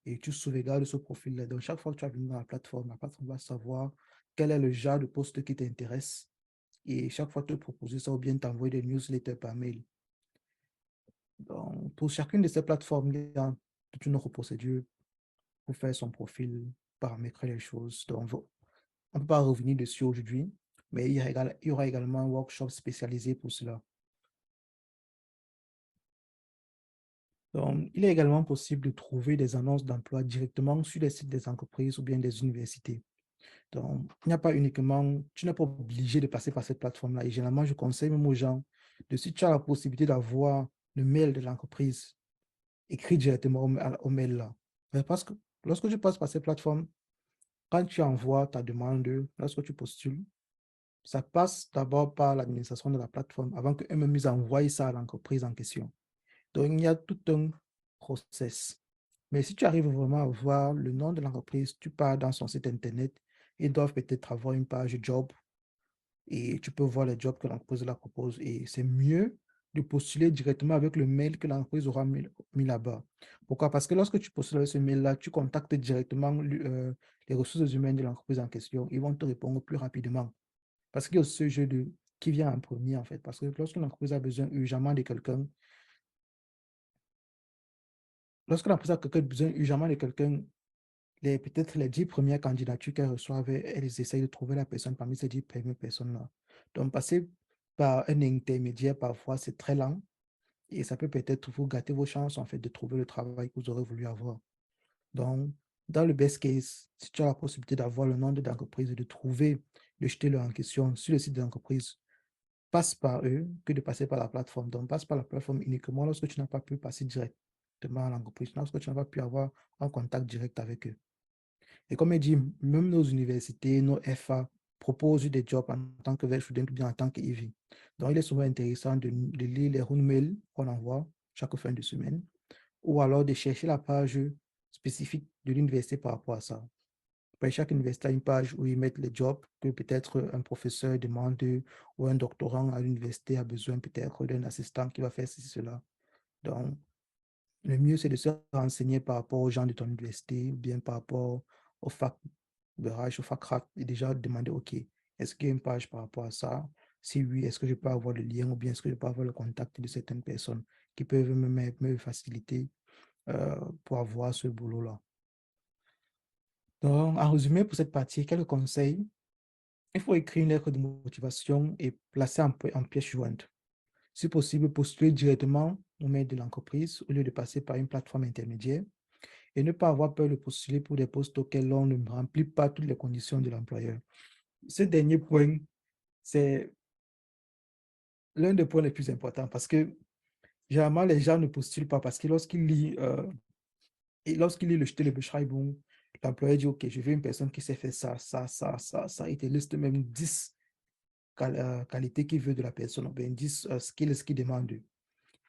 S1: Et tu sauvegardes ce profil-là. Donc, chaque fois que tu vas venir dans la plateforme va savoir quel est le genre de poste qui t'intéresse. Et chaque fois te proposer ça ou bien t'envoyer des newsletters par mail. Donc, pour chacune de ces plateformes, il y a toute une autre procédure pour faire son profil, paramétrer les choses. Donc, on ne peut pas revenir dessus aujourd'hui, mais il y aura également un workshop spécialisé pour cela. Donc, il est également possible de trouver des annonces d'emploi directement sur les sites des entreprises ou bien des universités. Donc, il n'y a pas uniquement, tu n'es pas obligé de passer par cette plateforme-là. Et généralement, je conseille même aux gens de, si tu as la possibilité d'avoir le mail de l'entreprise, écrit directement au mail là. Mais parce que lorsque tu passes par cette plateforme, quand tu envoies ta demande, lorsque tu postules, ça passe d'abord par l'administration de la plateforme avant qu'eux-mêmes envoient ça à l'entreprise en question. Donc, il y a tout un process. Mais si tu arrives vraiment à voir le nom de l'entreprise, tu pars dans son site internet, ils doivent peut-être avoir une page job et tu peux voir les jobs que l'entreprise la propose. Et c'est mieux de postuler directement avec le mail que l'entreprise aura mis là-bas. Pourquoi? Parce que lorsque tu postules avec ce mail-là, tu contactes directement les ressources humaines de l'entreprise en question. Ils vont te répondre plus rapidement. Parce qu'il y a ce jeu de qui vient en premier, en fait. Parce que lorsque l'entreprise a besoin urgemment de quelqu'un, lorsque l'entreprise a besoin urgemment de quelqu'un, peut-être les 10 premières candidatures qu'elles reçoivent, elles essayent de trouver la personne parmi ces 10 premières personnes-là. Donc, passer par un intermédiaire, parfois, c'est très lent et ça peut peut-être vous gâter vos chances, en fait, de trouver le travail que vous aurez voulu avoir. Donc, dans le best case, si tu as la possibilité d'avoir le nom de l'entreprise et de trouver, de jeter le en question sur le site de l'entreprise, passe par eux que de passer par la plateforme. Donc, passe par la plateforme uniquement lorsque tu n'as pas pu passer directement à l'entreprise, lorsque tu n'as pas pu avoir un contact direct avec eux. Et comme je dit, même nos universités, nos FA proposent des jobs en tant que Web Student ou bien en tant qu'EV. Donc, il est souvent intéressant de lire les mails qu'on envoie chaque fin de semaine ou alors de chercher la page spécifique de l'université par rapport à ça. Chaque université a une page où ils mettent les jobs que peut-être un professeur demande ou un doctorant à l'université a besoin peut-être d'un assistant qui va faire ceci, cela. Donc, le mieux, c'est de se renseigner par rapport aux gens de ton université, ou bien par rapport au fac de Rage, au fac RAC, et déjà demander, OK, est-ce qu'il y a une page par rapport à ça? Si oui, est-ce que je peux avoir le lien ou bien est-ce que je peux avoir le contact de certaines personnes qui peuvent me faciliter pour avoir ce boulot-là? Donc, en résumé, pour cette partie, quelques conseils. Il faut écrire une lettre de motivation et placer en pièce jointe. Si possible, postuler directement au mail de l'entreprise au lieu de passer par une plateforme intermédiaire et ne pas avoir peur de postuler pour des postes auxquels on ne remplit pas toutes les conditions de l'employeur. Ce dernier point, c'est l'un des points les plus importants parce que généralement, les gens ne postulent pas parce que lorsqu'il lit le jeté le Beschreibung, l'employeur dit, OK, je veux une personne qui sait faire ça, ça, ça, ça, ça, il te liste même 10 qualités qu'il veut de la personne, ou bien 10 skills qu'il demande.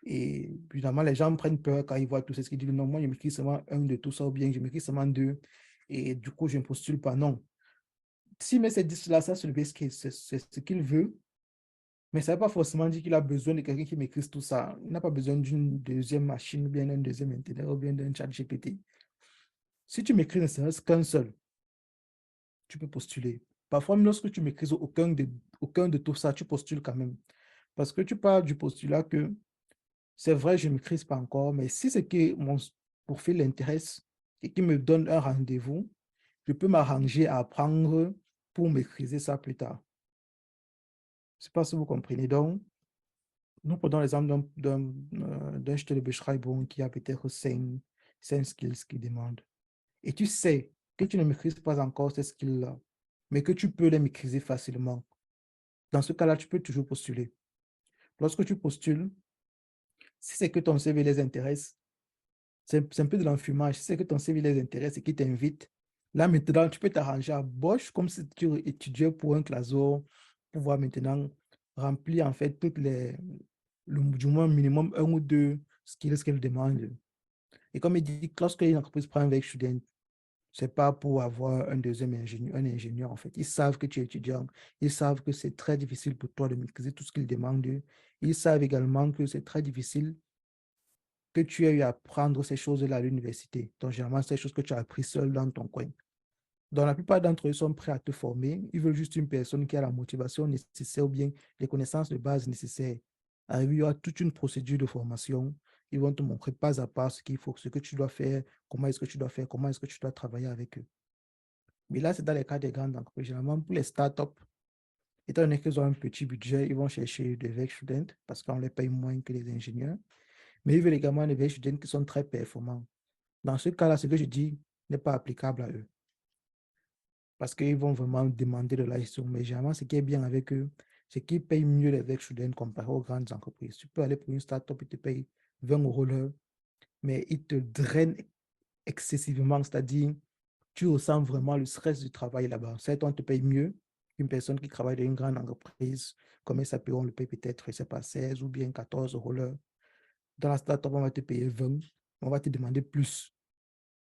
S1: Et évidemment, les gens prennent peur quand ils voient tout ce qu'ils disent. Non, moi, je maîtrise seulement un de tout ça, ou bien je maîtrise seulement deux. Et du coup, je ne postule pas. Non. S'il met ces 10-là, ça, c'est le best case, c'est ce qu'il veut. Mais ça ne veut pas forcément dire qu'il a besoin de quelqu'un qui maîtrise tout ça. Il n'a pas besoin d'une deuxième machine, ou bien d'un deuxième internet, ou bien d'un chat GPT. Si tu maîtrises ne serait-ce qu'un seul, tu peux postuler. Parfois, même lorsque tu maîtrises aucun de tout ça, tu postules quand même. Parce que tu pars du postulat que c'est vrai, je ne maîtrise pas encore, mais si c'est que mon profil l'intéresse et qu'il me donne un rendez-vous, je peux m'arranger à apprendre pour maîtriser ça plus tard. Je ne sais pas si vous comprenez. Donc, nous prenons l'exemple d'un Stellebeschreibung qui a peut-être 5 skills qu'il demande. Et tu sais que tu ne maîtrises pas encore ces skills-là, mais que tu peux les maîtriser facilement. Dans ce cas-là, tu peux toujours postuler. Lorsque tu postules, si c'est que ton CV les intéresse, c'est un peu de l'enfumage. Si c'est que ton CV les intéresse et qu'ils t'invitent, là maintenant, tu peux t'arranger à Bosch comme si tu étudiais pour un classeur, pour pouvoir maintenant remplir en fait du moins minimum un ou deux skills qu'elle demande. Et comme il dit, lorsque une entreprise prend un étudiant, c'est pas pour avoir un deuxième ingénieur, un ingénieur en fait. Ils savent que tu es étudiant. Ils savent que c'est très difficile pour toi de maîtriser tout ce qu'ils demandent. Ils savent également que c'est très difficile que tu aies eu à apprendre ces choses-là à l'université. Donc, généralement, c'est des choses que tu as appris seul dans ton coin. Donc, la plupart d'entre eux sont prêts à te former. Ils veulent juste une personne qui a la motivation nécessaire ou bien les connaissances de base nécessaires. Il y aura toute une procédure de formation. Ils vont te montrer pas à pas ce qu'il faut, ce que tu dois faire, comment est-ce que tu dois faire, comment est-ce que tu dois travailler avec eux. Mais là, c'est dans les cas des grandes entreprises. Généralement, pour les startups, étant donné qu'ils ont un petit budget, ils vont chercher des étudiants parce qu'on les paye moins que les ingénieurs. Mais ils veulent également des étudiants qui sont très performants. Dans ce cas-là, ce que je dis n'est pas applicable à eux parce qu'ils vont vraiment demander de la gestion. Mais généralement, ce qui est bien avec eux, c'est qu'ils payent mieux les étudiants comparé aux grandes entreprises. Tu peux aller pour une startup, ils te payent 20 € l'heure, mais ils te drainent excessivement, c'est-à-dire tu ressens vraiment le stress du travail là-bas. Certes, on te paye mieux qu'une personne qui travaille dans une grande entreprise, comme SAP, on le paye peut-être, je ne sais pas, 16 ou bien 14 € l'heure. Dans la startup, on va te payer 20, on va te demander plus.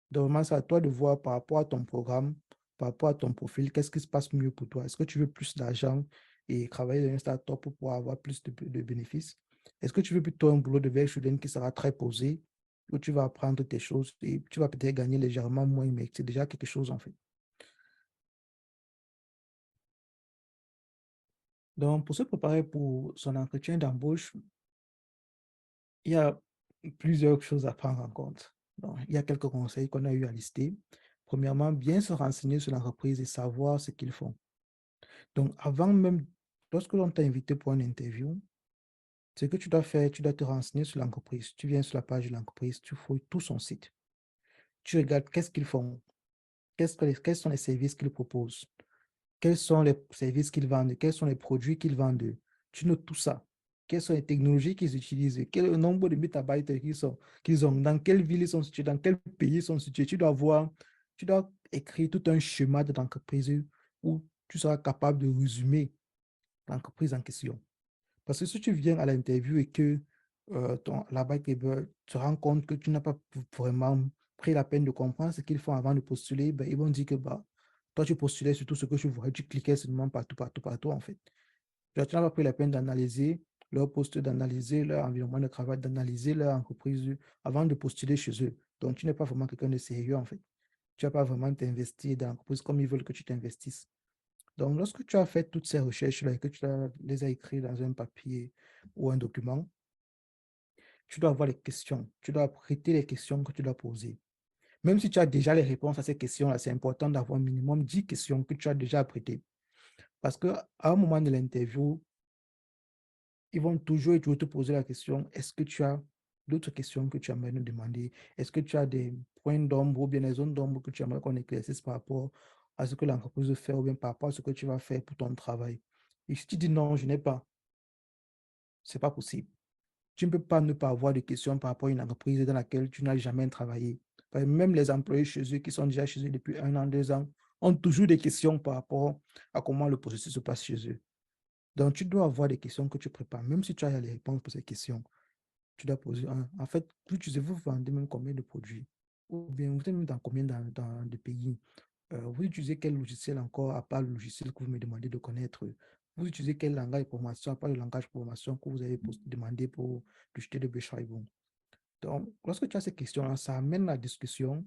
S1: Donc, vraiment, c'est à toi de voir par rapport à ton programme, par rapport à ton profil, qu'est-ce qui se passe mieux pour toi? Est-ce que tu veux plus d'argent et travailler dans une start-up pour pouvoir avoir plus de bénéfices? Est-ce que tu veux plutôt un boulot de veille student qui sera très posé, où tu vas apprendre tes choses et tu vas peut-être gagner légèrement moins, mais c'est déjà quelque chose en fait. Donc, pour se préparer pour son entretien d'embauche, il y a plusieurs choses à prendre en compte. Donc, il y a quelques conseils qu'on a eu à lister. Premièrement, bien se renseigner sur l'entreprise et savoir ce qu'ils font. Donc, avant même, lorsque l'on t'a invité pour une interview, ce que tu dois faire, tu dois te renseigner sur l'entreprise. Tu viens sur la page de l'entreprise, tu fouilles tout son site. Tu regardes qu'est-ce qu'ils font, quels sont les services qu'ils proposent, quels sont les services qu'ils vendent, quels sont les produits qu'ils vendent. Tu notes tout ça. Quelles sont les technologies qu'ils utilisent, quel est le nombre de métabytes qu'ils ont, dans quelle ville ils sont situés, dans quel pays ils sont situés. Tu dois voir, tu dois écrire tout un schéma de l'entreprise où tu seras capable de résumer l'entreprise en question. Parce que si tu viens à l'interview et que là-bas, tu te rends compte que tu n'as pas vraiment pris la peine de comprendre ce qu'ils font avant de postuler, ben, ils vont dire que bah, toi, tu postulais sur tout ce que tu voulais, tu cliquais seulement partout, partout, partout, en fait. Genre, tu n'as pas pris la peine d'analyser leur poste, d'analyser leur environnement de travail, d'analyser leur entreprise avant de postuler chez eux. Donc, tu n'es pas vraiment quelqu'un de sérieux, en fait. Tu vas pas vraiment t'investir dans l'entreprise comme ils veulent que tu t'investisses. Donc, lorsque tu as fait toutes ces recherches-là et que les as écrites dans un papier ou un document, tu dois avoir les questions. Tu dois prêter les questions que tu dois poser. Même si tu as déjà les réponses à ces questions-là, c'est important d'avoir un minimum 10 questions que tu as déjà prêtées. Parce qu'à un moment de l'interview, ils vont toujours et toujours te poser la question, est-ce que tu as d'autres questions que tu aimerais nous demander? Est-ce que tu as des points d'ombre ou bien des zones d'ombre que tu aimerais qu'on éclaircisse par rapport à ce que l'entreprise fait ou bien par rapport à ce que tu vas faire pour ton travail? Et si tu dis non, je n'ai pas, c'est pas possible. Tu ne peux pas ne pas avoir de questions par rapport à une entreprise dans laquelle tu n'as jamais travaillé. Même les employés chez eux qui sont déjà chez eux depuis 1 an, 2 ans, ont toujours des questions par rapport à comment le processus se passe chez eux. Donc, tu dois avoir des questions que tu prépares. Même si tu as les réponses pour ces questions, tu dois poser un. En fait, plus tu sais, vous vendez même combien de produits, ou bien vous êtes même dans combien de pays. Vous utilisez quel logiciel encore, à part le logiciel que vous me demandez de connaître? Vous utilisez quel langage de programmation, à part le langage de programmation que vous avez demandé pour le jeter de Beschreibung? Donc, lorsque tu as ces questions-là, ça amène la discussion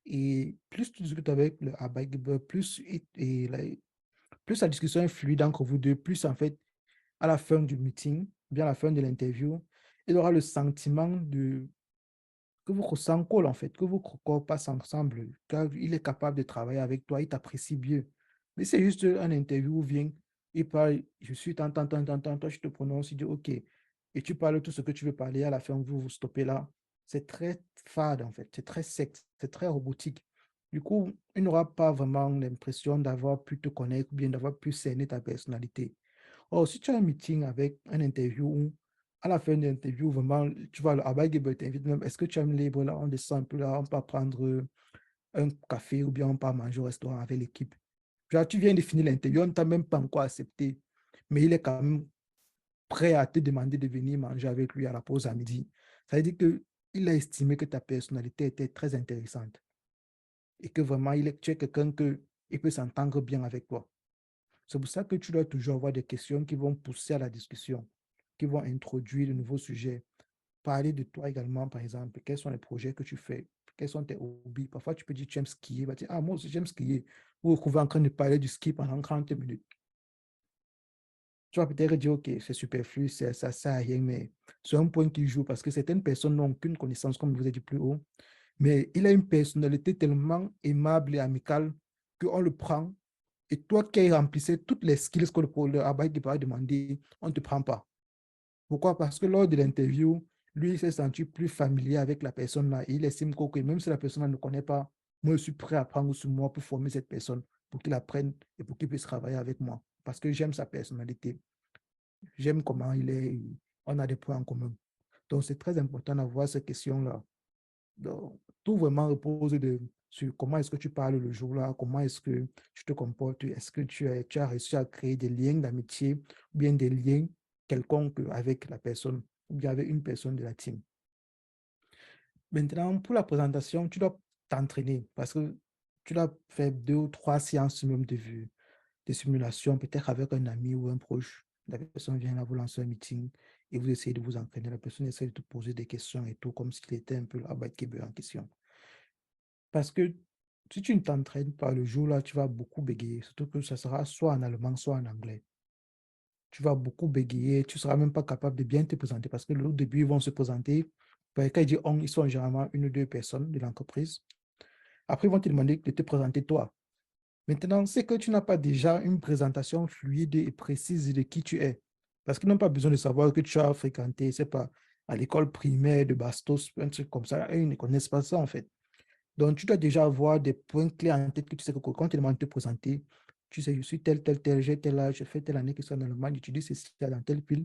S1: et plus tu discutes avec le Arbeitgeber, plus la discussion est fluide entre vous deux, plus en fait, à la fin du meeting, bien à la fin de l'interview, il aura le sentiment que vous ressentez en fait, que vos corps passent ensemble, car il est capable de travailler avec toi, il t'apprécie bien. Mais c'est juste un interview où vient, il parle, je suis tant, toi je te prononce, il dit OK. Et tu parles tout ce que tu veux parler, à la fin vous vous stoppez là. C'est très fade en fait, c'est très sec, c'est très robotique. Du coup, il n'aura pas vraiment l'impression d'avoir pu te connaître ou bien d'avoir pu cerner ta personnalité. Or, si tu as un meeting avec un interview où, à la fin de l'interview, vraiment, tu vois, le Arbeitgeber t'invite même, est-ce que tu aimes libre là, on descend un peu là, on peut prendre un café ou bien on peut manger au restaurant avec l'équipe. Genre, tu viens de finir l'interview, on ne t'a même pas encore accepté, mais il est quand même prêt à te demander de venir manger avec lui à la pause à midi. Ça veut dire qu'il a estimé que ta personnalité était très intéressante et que vraiment, tu es quelqu'un il peut s'entendre bien avec toi. C'est pour ça que tu dois toujours avoir des questions qui vont pousser à la discussion, qui vont introduire de nouveaux sujets. Parler de toi également, par exemple. Quels sont les projets que tu fais? Quels sont tes hobbies? Parfois, tu peux dire, tu aimes skier. Tu vas dire, ah, moi aussi, j'aime skier. Vous vous retrouvez en train de parler du ski pendant 30 minutes. Tu vas peut-être dire, OK, c'est superflu, ça ne sert à rien, mais c'est un point qui joue parce que certaines personnes n'ont aucune connaissance, comme je vous ai dit plus haut, mais il a une personnalité tellement aimable et amicale qu'on le prend. Et toi qui remplissais toutes les skills que le travail qui va demander, on ne te prend pas. Pourquoi? Parce que lors de l'interview, lui, il s'est senti plus familier avec la personne là. Il estime que même si la personne ne connaît pas, moi, je suis prêt à prendre sur moi pour former cette personne, pour qu'il apprenne et pour qu'il puisse travailler avec moi. Parce que j'aime sa personnalité. J'aime comment il est. On a des points en commun. Donc, c'est très important d'avoir ces questions-là. Donc, tout vraiment repose sur comment est-ce que tu parles le jour-là, comment est-ce que tu te comportes, est-ce que tu as réussi à créer des liens d'amitié ou bien des liens quelconques avec la personne ou bien avec une personne de la team. Maintenant, pour la présentation, tu dois t'entraîner parce que tu dois faire 2 ou 3 séances même de vue. de simulation, peut-être avec un ami ou un proche. La personne vient là, vous lancer un meeting et vous essayez de vous entraîner. La personne essaie de te poser des questions et tout, comme s'il était un peu là en question. Parce que si tu ne t'entraînes pas le jour-là, tu vas beaucoup bégayer, surtout que ça sera soit en allemand, soit en anglais. Tu vas beaucoup bégayer, tu ne seras même pas capable de bien te présenter parce que au début, ils vont se présenter. Quand ils disent on, ils sont généralement une ou deux personnes de l'entreprise. Après, ils vont te demander de te présenter toi. Maintenant, c'est que tu n'as pas déjà une présentation fluide et précise de qui tu es. Parce qu'ils n'ont pas besoin de savoir que tu as fréquenté, c'est pas, à l'école primaire de Bastos, un truc comme ça. Eux, ils ne connaissent pas ça, en fait. Donc, tu dois déjà avoir des points clés en tête que tu sais que quand tu demandes de te présenter, tu sais, je suis tel, tel, tel, j'ai tel âge, j'ai fait telle année que c'est en Allemagne, j'étudie ceci dans telle ville,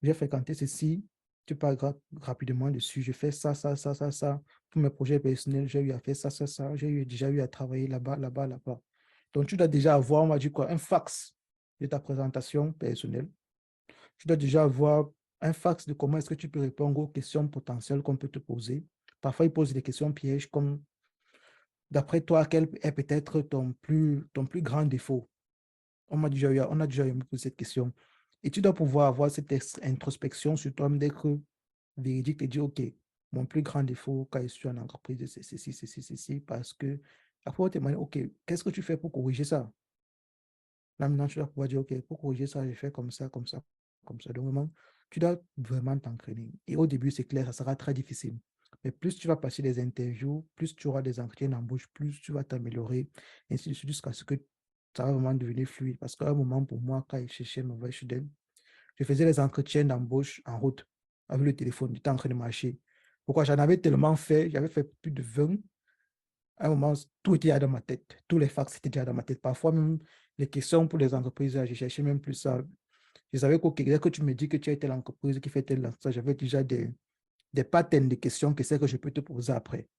S1: j'ai fréquenté ceci, tu parles rapidement dessus, je fais ça, ça, ça, ça, ça. Pour mes projets personnels, j'ai eu à faire ça, ça, ça, déjà eu à travailler là-bas, là-bas, là-bas. Donc, tu dois déjà avoir, on va dire quoi, un fax de ta présentation personnelle. Tu dois déjà avoir un fax de comment est-ce que tu peux répondre aux questions potentielles qu'on peut te poser. Parfois, ils posent des questions pièges comme d'après toi, quel est peut-être ton plus grand défaut? On a déjà eu cette question. Et tu dois pouvoir avoir cette introspection sur toi-même, d'être véridique et dire, OK, mon plus grand défaut quand je suis en entreprise, c'est ceci, ceci, ceci, parce que après, on te demande, OK, qu'est-ce que tu fais pour corriger ça? Là, maintenant, tu dois pouvoir dire, OK, pour corriger ça, je fais comme ça, comme ça, comme ça. Donc, vraiment, tu dois vraiment t'entraîner. Et au début, c'est clair, ça sera très difficile. Mais plus tu vas passer des interviews, plus tu auras des entretiens d'embauche, plus tu vas t'améliorer, ainsi de suite, jusqu'à ce que ça va vraiment devenir fluide. Parce qu'à un moment, pour moi, quand je cherchais ma voie student, je faisais les entretiens d'embauche en route, avec le téléphone, du temps en train de marcher. Pourquoi? J'en avais tellement fait, j'avais fait plus de 20. À un moment, tout était déjà dans ma tête. Tous les fax étaient déjà dans ma tête. Parfois, même les questions pour les entreprises, je cherchais même plus ça. Je savais qu'au Québec, que tu me dis que tu as telle entreprise qui fait tel lancement, j'avais déjà des patterns de questions que c'est que je peux te poser après.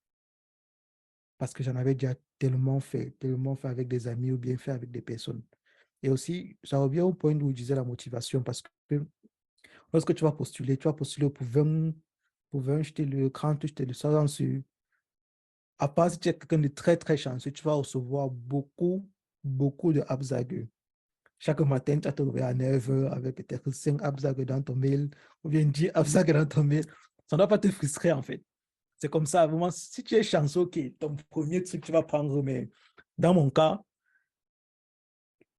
S1: Parce que j'en avais déjà tellement fait avec des amis ou bien fait avec des personnes. Et aussi, ça revient au point où je disais la motivation, parce que lorsque tu vas postuler pour 20 jeter le 30, jeter le 100 sur. À part si tu es quelqu'un de très, très chanceux, tu vas recevoir beaucoup de Abzag. Chaque matin, tu vas te réveiller à 9 heures avec peut-être 5 Abzag dans ton mail ou bien 10 Abzag dans ton mail. Ça ne doit pas te frustrer, en fait. C'est comme ça, vraiment, si tu es chanceux, OK, ton premier truc, tu vas prendre, mais dans mon cas,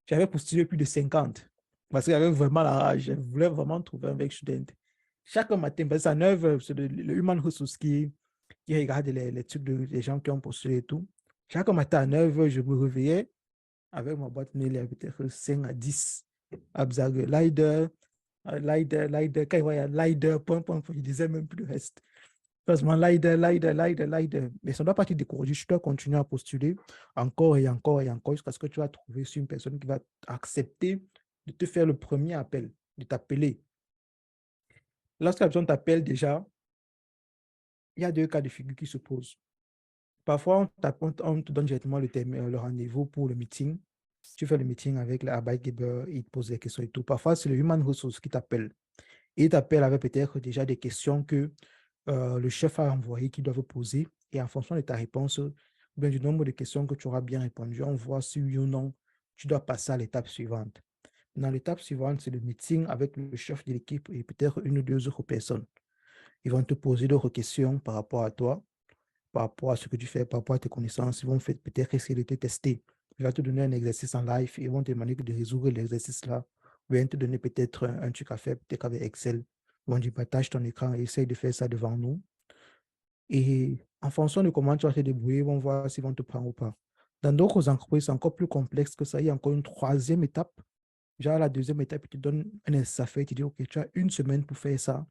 S1: j'avais postulé plus de 50 parce que j'avais vraiment la rage. Je voulais vraiment trouver un mec student. Chaque matin, parce que à 9 heures, c'est le Human Resources qui regarde les trucs des gens qui ont postulé et tout. Chaque matin à 9 heures, je me réveillais avec ma boîte mail, il y avait peut-être 5 à 10 Abzag, quand il voyait Lider, point, point, point, je disais même plus le reste. Heureusement, Lider. Mais ça ne doit pas te décourager, tu dois continuer à postuler encore et encore et encore jusqu'à ce que tu vas trouver sur une personne qui va accepter de te faire le premier appel, de t'appeler. Lorsque la personne t'appelle déjà, il y a deux cas de figure qui se posent. Parfois, on te donne directement le rendez-vous pour le meeting. Tu fais le meeting avec l'Arbeitgeber, il te pose des questions et tout. Parfois, c'est le Human Resource qui t'appelle. Il t'appelle avec peut-être déjà des questions que le chef a envoyées qu'il doit vous poser. Et en fonction de ta réponse, ou bien du nombre de questions que tu auras bien répondu, on voit si oui ou non tu dois passer à l'étape suivante. Dans l'étape suivante, c'est le meeting avec le chef de l'équipe et peut-être une ou deux autres personnes. Ils vont te poser d'autres questions par rapport à toi, par rapport à ce que tu fais, par rapport à tes connaissances. Ils vont peut-être essayer de te tester. Ils vont te donner un exercice en live et ils vont te demander de résoudre l'exercice là. Ils vont te donner peut-être un truc à faire, peut-être avec Excel. Ils vont dire partage ton écran et essaye de faire ça devant nous. Et en fonction de comment tu vas te débrouiller, ils vont voir s'ils vont te prendre ou pas. Dans d'autres entreprises, c'est encore plus complexe que ça. Il y a encore une troisième étape. Genre, la deuxième étape, ils te donnent un exercice à faire. Tu dis, OK, tu as une semaine pour faire ça.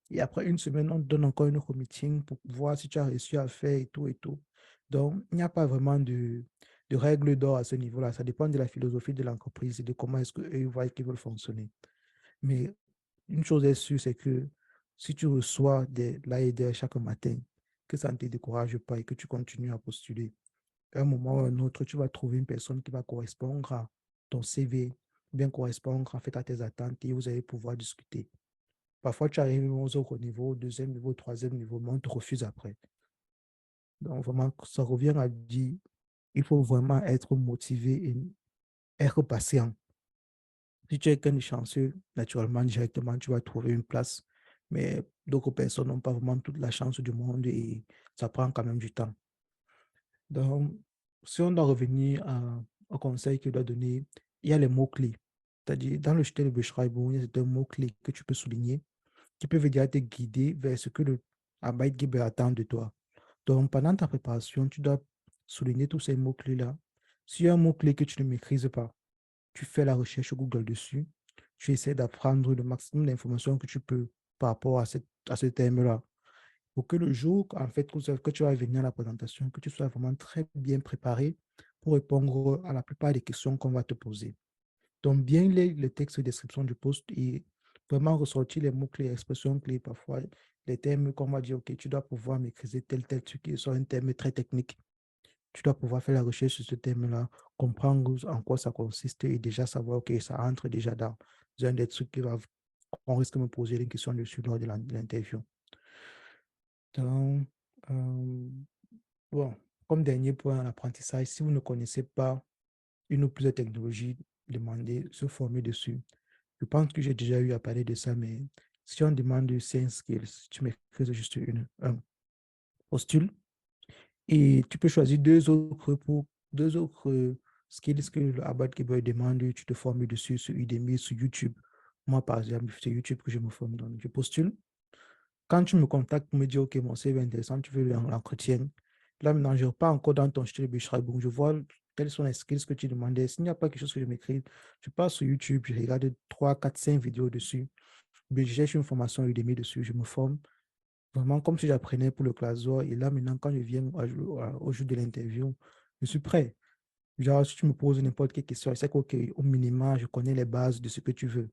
S1: Et après une semaine, on te donne encore une autre meeting pour voir si tu as réussi à faire et tout et tout. Donc, il n'y a pas vraiment de règles d'or à ce niveau-là. Ça dépend de la philosophie de l'entreprise et de comment est-ce qu'eux voient qu'ils veulent fonctionner. Mais une chose est sûre, c'est que si tu reçois de l'AID chaque matin, que ça ne te décourage pas et que tu continues à postuler, à un moment ou à un autre, tu vas trouver une personne qui va correspondre à ton CV, bien correspondre en fait à tes attentes et vous allez pouvoir discuter. Parfois, tu arrives aux autres niveaux, deuxième niveau, troisième niveau, mais on te refuse après. Donc, vraiment, ça revient à dire, il faut vraiment être motivé et être patient. Si tu es quelqu'un de chanceux, naturellement, directement, tu vas trouver une place. Mais d'autres personnes n'ont pas vraiment toute la chance du monde et ça prend quand même du temps. Donc, si on doit revenir au conseil qu'il doit donner, il y a les mots-clés. C'est-à-dire, dans le jeté de Beschreibung, il y a certains mots-clés que tu peux souligner qui peuvent déjà te guider vers ce que le Arbeitgeber attend de toi. Donc, pendant ta préparation, tu dois souligner tous ces mots-clés-là. S'il y a un mot-clé que tu ne maîtrises pas, tu fais la recherche Google dessus, tu essaies d'apprendre le maximum d'informations que tu peux par rapport à ce thème-là. Pour que le jour, en fait, que tu vas venir à la présentation, que tu sois vraiment très bien préparé pour répondre à la plupart des questions qu'on va te poser. Donc, bien lire le texte de description du poste et vraiment ressortir les mots-clés, expressions clés, parfois les termes qu'on va dire, OK, tu dois pouvoir maîtriser tel truc qui soit un terme très technique. Tu dois pouvoir faire la recherche sur ce thème-là, comprendre en quoi ça consiste et déjà savoir, OK, ça entre déjà dans un des trucs qu'on risque de me poser des questions dessus lors de l'interview. Donc, euh, bon, comme dernier point, l'apprentissage, si vous ne connaissez pas une ou plusieurs technologies, demandez, se former dessus. Je pense que j'ai déjà eu à parler de ça, mais si on demande 5 skills, tu maîtrises juste un, postule et tu peux choisir deux autres skills que le Abad Keyboard demande, tu te formes dessus sur Udemy, sur YouTube. Moi, par exemple, c'est YouTube que je me forme, donc je postule. Quand tu me contactes pour me dire, OK, mon CV est intéressant, tu veux l'entretien, là maintenant, je repars encore dans ton style de Beschreibung, je vois quelles sont les skills que tu demandais. S'il n'y a pas quelque chose que je m'écris, je passe sur YouTube, je regarde 3, 4, 5 vidéos dessus, je cherche une formation Udemy dessus, je me forme. Vraiment comme si j'apprenais pour le classeur. Et là, maintenant, quand je viens au jour de l'interview, je suis prêt. Genre, si tu me poses n'importe quelle question, je sais qu'au minimum, je connais les bases de ce que tu veux.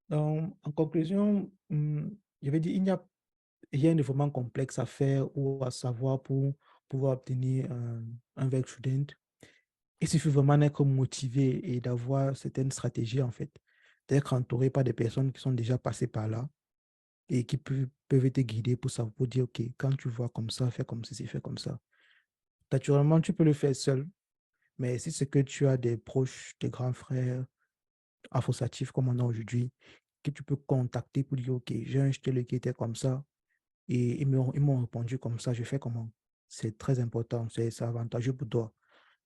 S1: Donc, en conclusion, je vais dire, il n'y a rien de vraiment complexe à faire ou à savoir pour pouvoir obtenir un work student. Il suffit vraiment d'être motivé et d'avoir certaines stratégies, en fait, d'être entouré par des personnes qui sont déjà passées par là et qui peuvent te guider pour savoir, pour dire, OK, quand tu vois comme ça, fais comme ceci, fais comme ça. Naturellement, tu peux le faire seul, mais si c'est que tu as des proches, des grands frères associatifs comme on a aujourd'hui, que tu peux contacter pour dire, OK, j'ai un jeté qui était comme ça, et ils m'ont répondu comme ça, je fais comment? C'est très important, c'est avantageux pour toi.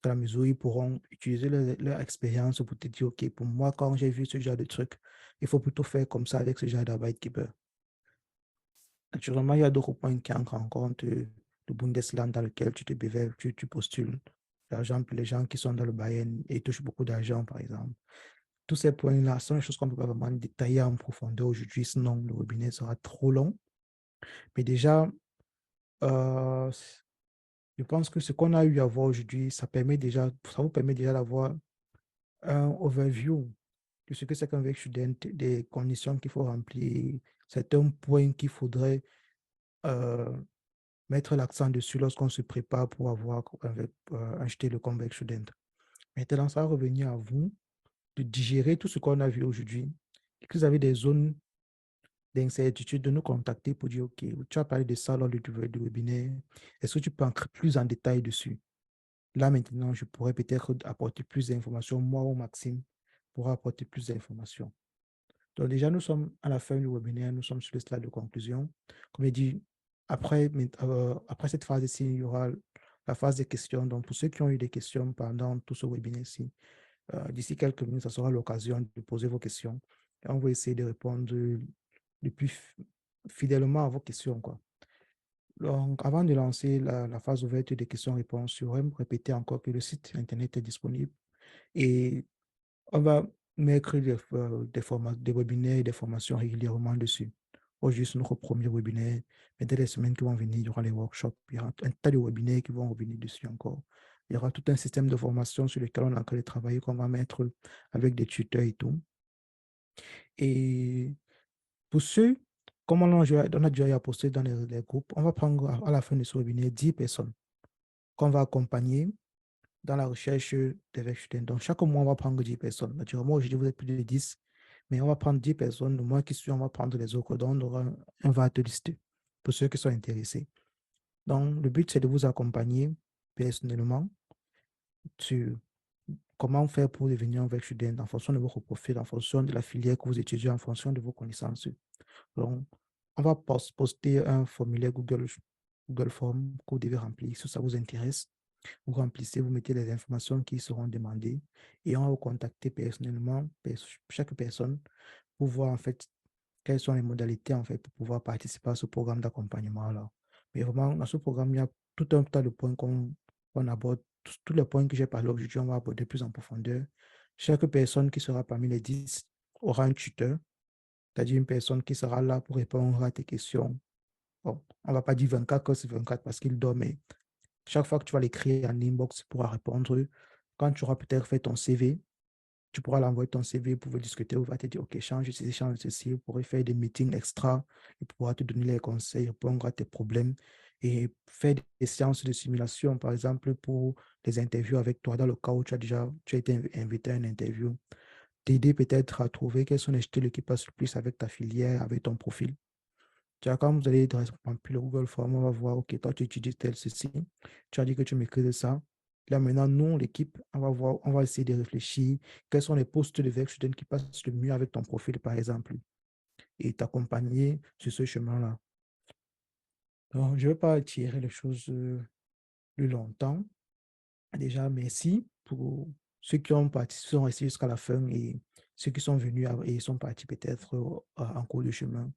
S1: Dans la mesure où ils pourront utiliser leur expérience pour te dire, OK, pour moi, quand j'ai vu ce genre de truc, il faut plutôt faire comme ça avec ce genre d'Arbeitgeber. Naturellement, il y a d'autres points qui entrent en compte, le Bundesland dans lequel tu te bévères, tu postules. Par exemple, les gens qui sont dans le Bayern et touchent beaucoup d'argent, par exemple. Tous ces points-là sont des choses qu'on ne peut pas vraiment détailler en profondeur aujourd'hui, sinon le webinaire sera trop long. Mais déjà, euh, je pense que ce qu'on a eu à voir aujourd'hui, ça vous permet déjà d'avoir un overview de ce que c'est qu'un work student, des conditions qu'il faut remplir, certains points qu'il faudrait euh, mettre l'accent dessus lorsqu'on se prépare pour avoir acheté le comeback student. Maintenant, ça va revenir à vous de digérer tout ce qu'on a vu aujourd'hui. Et que vous avez des zones d'incertitude, de nous contacter pour dire, OK, tu as parlé de ça lors du webinaire. Est-ce que tu peux entrer plus en détail dessus? Là, maintenant, je pourrais peut-être apporter plus d'informations. Moi ou Maxime pourra apporter plus d'informations. Donc déjà, nous sommes à la fin du webinaire, nous sommes sur le slide de conclusion. Comme je dit, après cette phase-ci, il y aura la phase des questions. Donc pour ceux qui ont eu des questions pendant tout ce webinaire-ci, d'ici quelques minutes, ça sera l'occasion de poser vos questions. Et on va essayer de répondre le plus fidèlement à vos questions, quoi. Donc, avant de lancer la phase ouverte des questions-réponses, je voudrais me répéter encore que le site Internet est disponible et on va mettre des webinaires et des formations régulièrement dessus. Aujourd'hui, c'est notre premier webinaire, mais dès les semaines qui vont venir, il y aura les workshops, il y aura un tas de webinaires qui vont revenir dessus encore. Il y aura tout un système de formation sur lequel on a encore travailler, qu'on va mettre avec des tuteurs et tout. Et pour ceux, comme on a déjà eu à poster dans les groupes, on va prendre à la fin de ce webinaire 10 personnes qu'on va accompagner dans la recherche des Werkstudenten. Donc, chaque mois, on va prendre 10 personnes. Naturellement, aujourd'hui, vous êtes plus de 10, mais on va prendre 10 personnes. Le mois qui suit, on va prendre les autres. Donc, on aura un va te lister pour ceux qui sont intéressés. Donc, le but, c'est de vous accompagner personnellement sur comment faire pour devenir un work student en fonction de votre profil, en fonction de la filière que vous étudiez, en fonction de vos connaissances. Donc, on va poster un formulaire Google Form que vous devez remplir si ça vous intéresse. Vous remplissez, vous mettez les informations qui seront demandées et on va vous contacter personnellement, chaque personne, pour voir en fait quelles sont les modalités en fait pour pouvoir participer à ce programme d'accompagnement-là. Mais vraiment, dans ce programme, il y a tout un tas de points qu'on aborde. Tous les points que j'ai parlé aujourd'hui, on va aborder plus en profondeur. Chaque personne qui sera parmi les 10 aura un tuteur, c'est-à-dire une personne qui sera là pour répondre à tes questions. Bon, on ne va pas dire 24 heures sur 24 parce qu'il dort, mais chaque fois que tu vas l'écrire en inbox, tu pourras répondre. Quand tu auras peut-être fait ton CV, tu pourras l'envoyer ton CV, vous pouvez discuter, on va te dire, OK, change ceci, vous pourrez faire des meetings extra, il pourra te donner les conseils, répondre à tes problèmes et faire des séances de simulation, par exemple, pour des interviews avec toi, dans le cas où tu as été invité à une interview, t'aider peut-être à trouver quels sont les styles qui passent le plus avec ta filière, avec ton profil. Tu vois, quand vous allez remplir le Google Form, on va voir, OK, toi, tu étudies tel ceci. Tu as dit que tu maîtrises ça. Là, maintenant, nous, l'équipe, on va voir, on va essayer de réfléchir quels sont les postes de Vex Student qui passent le mieux avec ton profil, par exemple, et t'accompagner sur ce chemin-là. Donc, je ne vais pas tirer les choses plus longtemps. Déjà, merci pour ceux qui ont participé, sont restés jusqu'à la fin et ceux qui sont venus et sont partis peut-être en cours de chemin.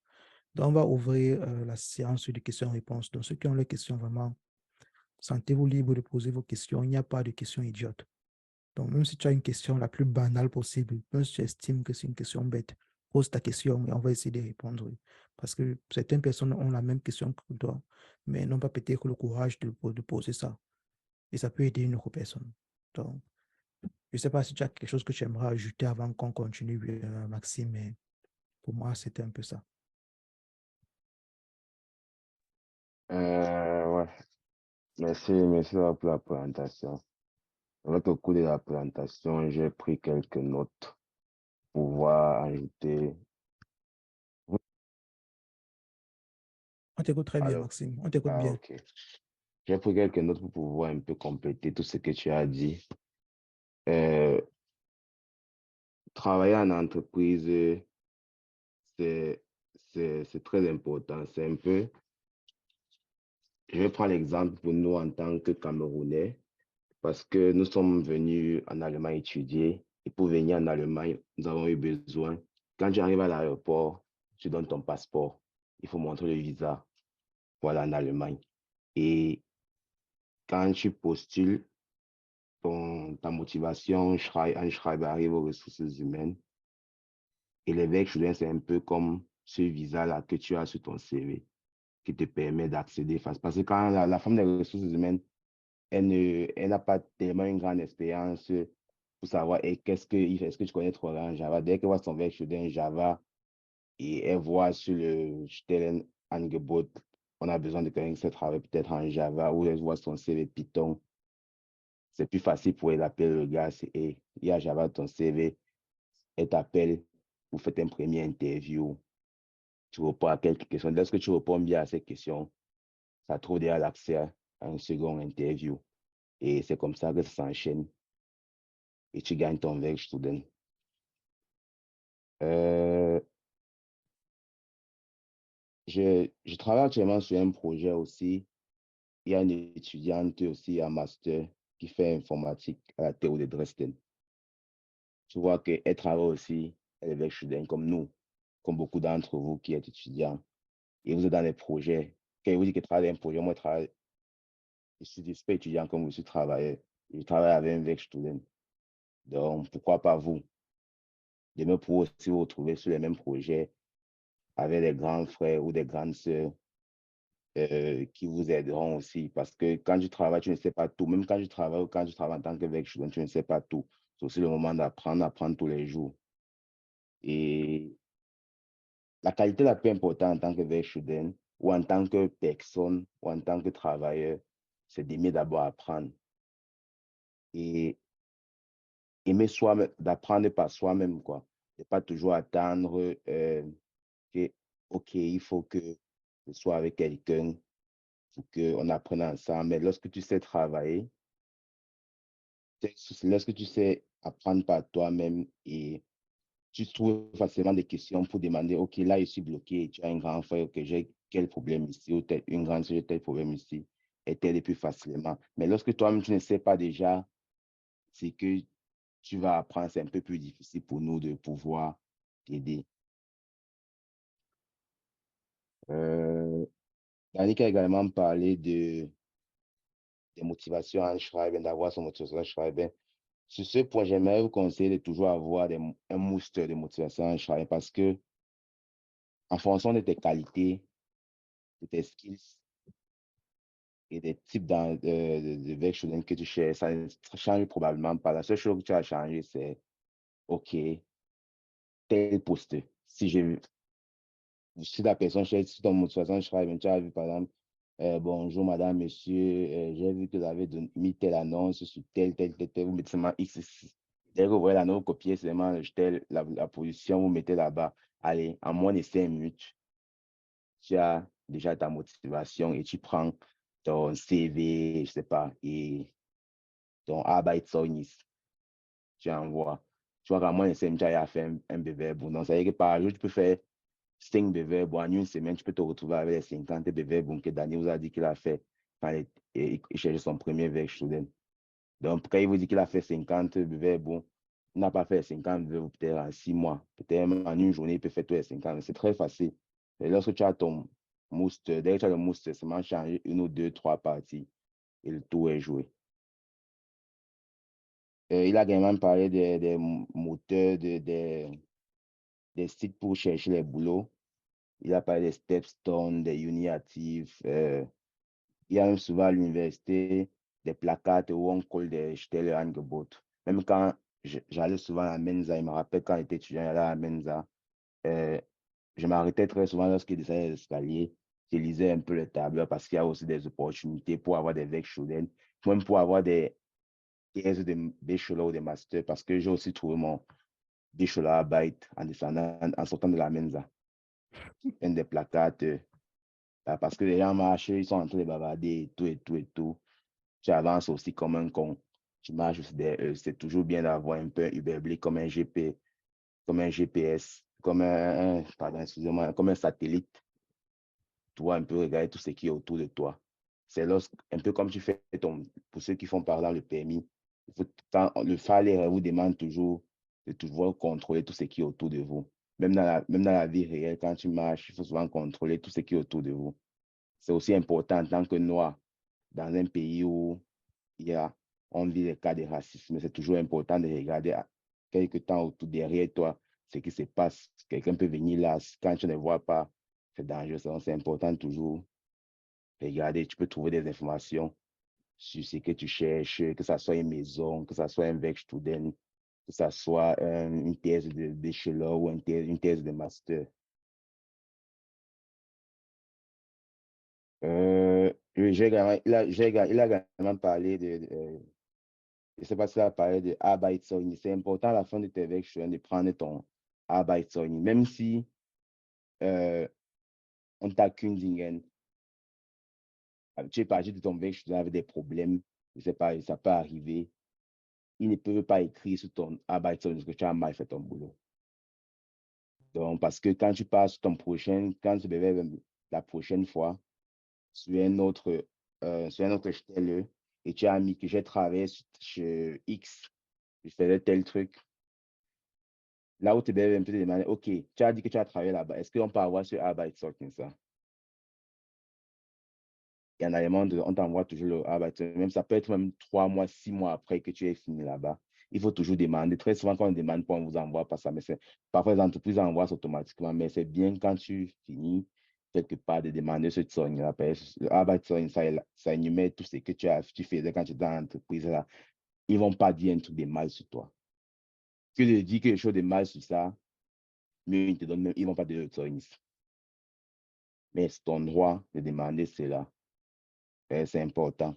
S1: Donc, on va ouvrir la séance de questions-réponses. Donc, ceux qui ont leurs questions, vraiment, sentez-vous libre de poser vos questions. Il n'y a pas de questions idiotes. Donc, même si tu as une question la plus banale possible, même si tu estimes que c'est une question bête, pose ta question et on va essayer de répondre. Parce que certaines personnes ont la même question que toi, mais n'ont pas peut-être le courage de poser ça. Et ça peut aider une autre personne. Donc, je ne sais pas si tu as quelque chose que tu aimerais ajouter avant qu'on continue, Maxime, mais pour moi, c'était un peu ça.
S2: Ouais, merci pour la présentation. Avec le cours de la présentation, j'ai pris quelques notes pour pouvoir ajouter.
S1: On t'écoute très bien,
S2: Alors,
S1: Maxime. On t'écoute
S2: ah,
S1: bien.
S2: ok. J'ai pris quelques notes pour pouvoir un peu compléter tout ce que tu as dit. Euh, Travailler en entreprise, c'est, c'est très important. C'est un peu, je vais prendre l'exemple pour nous en tant que Camerounais, parce que nous sommes venus en Allemagne étudier. Et pour venir en Allemagne, nous avons eu besoin. Quand tu arrives à l'aéroport, tu donnes ton passeport. Il faut montrer le visa pour aller en Allemagne. Et quand tu postules, ta motivation, un Schreiber arrive aux ressources humaines. Et l'évêque Julien, c'est un peu comme ce visa-là que tu as sur ton CV qui te permet d'accéder face. Parce que quand la femme des ressources humaines, elle n'a pas tellement une grande expérience pour savoir est-ce que tu connais trop en Java. Dès qu'elle voit son verbe Julien Java et elle voit sur le Stellenangebot, on a besoin de quelqu'un qui sait travailler peut-être en Java ou elle voit son CV Python, c'est plus facile pour elle d'appeler le gars, c'est hey, il y a Java ton CV, elle t'appelle, vous faites une première interview, tu réponds à quelques questions. Lorsque tu réponds bien à ces questions, ça trouve déjà l'accès à une seconde interview. Et c'est comme ça que ça s'enchaîne et tu gagnes ton verge student. Euh, je travaille actuellement sur un projet aussi. Il y a une étudiante aussi en master qui fait informatique à la TU de Dresden. Tu vois qu'elle travaille aussi, elle est verge student comme nous, comme beaucoup d'entre vous qui êtes étudiants. Et vous êtes dans les projets. Quand vous dites que travaille dans un projet, moi, je suis pas étudiant comme je suis travailleur. Je travaille avec un verge student. Donc, pourquoi pas vous? Demain, pour aussi vous retrouver sur les mêmes projets avec des grands frères ou des grandes sœurs qui vous aideront aussi. Parce que quand tu travailles, tu ne sais pas tout. Même quand tu travailles ou quand tu travailles en tant que student, tu ne sais pas tout. C'est aussi le moment d'apprendre tous les jours. Et la qualité la plus importante en tant que student ou en tant que personne ou en tant que travailleur, c'est d'aimer d'abord apprendre. Et aimer soi d'apprendre par soi-même, quoi. Et pas toujours attendre que, OK, il faut que je sois avec quelqu'un, faut qu'on apprenne ensemble. Mais lorsque tu sais travailler, c'est lorsque tu sais apprendre par toi-même et tu trouves facilement des questions pour demander, OK, là, je suis bloqué, tu as un grand frère, OK, j'ai quel problème ici, ou une grande sœur, j'ai tel problème ici, et t'aider plus facilement. Mais lorsque toi-même, tu ne sais pas déjà, c'est que tu vas apprendre, c'est un peu plus difficile pour nous de pouvoir t'aider. Euh, Yannick a également parlé des motivations en Schreiben, d'avoir son motivation en Schreiben. Sur ce point, j'aimerais vous conseiller de toujours avoir un booster de motivation en Schreiben parce que en fonction de tes qualités, de tes skills et des types de versions que tu cherches, ça ne change probablement pas. La seule chose que tu as changé, c'est OK, tel poste. Si la personne cherche, si ton motivation Schreiben, tu as vu par exemple, bonjour madame, monsieur, j'ai vu que vous avez mis telle annonce sur tel, vous mettez seulement X. Dès que vous voyez l'annonce copier, seulement la position, vous mettez là-bas. Allez, en moins de 5 minutes, tu as déjà ta motivation et tu prends ton CV, je sais pas, et ton Arbeitszeugnis, tu envoies. Tu vois qu'en moins de 5 minutes, tu as fait un Bewerbung. Donc, ça veut dire que par jour, tu peux faire 5 Bewerbung. En une semaine, tu peux te retrouver avec les 50 Bewerbung que Daniel vous a dit qu'il a fait quand il cherchait son premier Werkstudent. Donc, quand il vous dit qu'il a fait 50 Bewerbung, il n'a pas fait 50 Bewerbung peut-être en 6 mois. Peut-être même en une journée, il peut faire tous les 50. C'est très facile. Et lorsque tu as ton dès que tu as le mousse, c'est seulement changer une ou deux, trois parties et le tout est joué. Il a également parlé des moteurs, des sites pour chercher les boulots. Il a parlé des Stepstone, des Uniactive. Il y a même souvent à l'université des placards où on colle des Stellenangebot. Même quand j'allais souvent à la Mensa, il me rappelle quand j'étais étudiant, j'allais à la Mensa. euh, je m'arrêtais très souvent lorsqu'il descendait les escaliers. Je lisais un peu le tableau parce qu'il y a aussi des opportunités pour avoir des Werkstudenten, même pour avoir des thèses de bachelor ou de master, parce que j'ai aussi trouvé mon Bachelorarbeit en descendant, en sortant de la Mensa. Un des placards, parce que les gens marchent, ils sont en train de bavarder et tout, et tout, et tout. Tu avances aussi comme un con. Tu marches aussi c'est toujours bien d'avoir un peu un Uberblick comme un comme un GPS, pardon, excusez-moi, comme un satellite. Tu vois un peu regarder tout ce qui est autour de toi. C'est un peu comme tu fais pour ceux qui font par exemple le permis, le phare vous demande toujours de toujours contrôler tout ce qui est autour de vous. Même dans la vie réelle, quand tu marches, il faut souvent contrôler tout ce qui est autour de vous. C'est aussi important en tant que noir dans un pays où il y a, on vit des cas de racisme. C'est toujours important de regarder quelque temps autour derrière toi ce qui se passe. Quelqu'un peut venir là, quand tu ne vois pas, c'est dangereux. Donc, c'est important toujours de regarder. Tu peux trouver des informations sur ce que tu cherches, que ce soit une maison, que ce soit un Werkstudent, que ce soit une thèse de bachelor ou une thèse de master. Il a également parlé je ne sais pas s'il a parlé de Arbeitszeugnis. C'est important à la fin de tes Werkstudent de prendre ton Arbeitszeugnis. Même si on t'a Kündigen, tu es parti de ton Werkstudent avec des problèmes, je ne sais pas, ça peut arriver. Ils ne peuvent pas écrire sur ton Arbeitszeugnis que tu as mal fait ton boulot. Donc, parce que quand tu passes quand tu bébé la prochaine fois, sur sur un autre stelle, et tu as mis que j'ai travaillé sur X, je faisais tel truc. Là où tu devais un peu te demander, OK, tu as dit que tu as travaillé là-bas. Est-ce qu'on peut avoir ce Arbeitszeugnis ça? Et en allemand, on t'envoie toujours le Arbeitszeugnis. Même ça peut être même 3 mois, 6 mois après que tu aies fini là-bas. Il faut toujours demander. Très souvent, quand on ne demande pas, on ne vous envoie pas ça. Mais parfois, les entreprises envoient ça automatiquement. Mais c'est bien quand tu finis quelque part de demander ce Zeugnis-là. Le Arbeitszeugnis, ça énumère tout ce que tu faisais quand tu étais dans l'entreprise là. Ils ne vont pas dire un truc de mal sur toi. Que de dire quelque chose de mal sur ça, mais ils ne vont pas te donner le Zeugnis. Mais c'est ton droit de demander cela. C'est important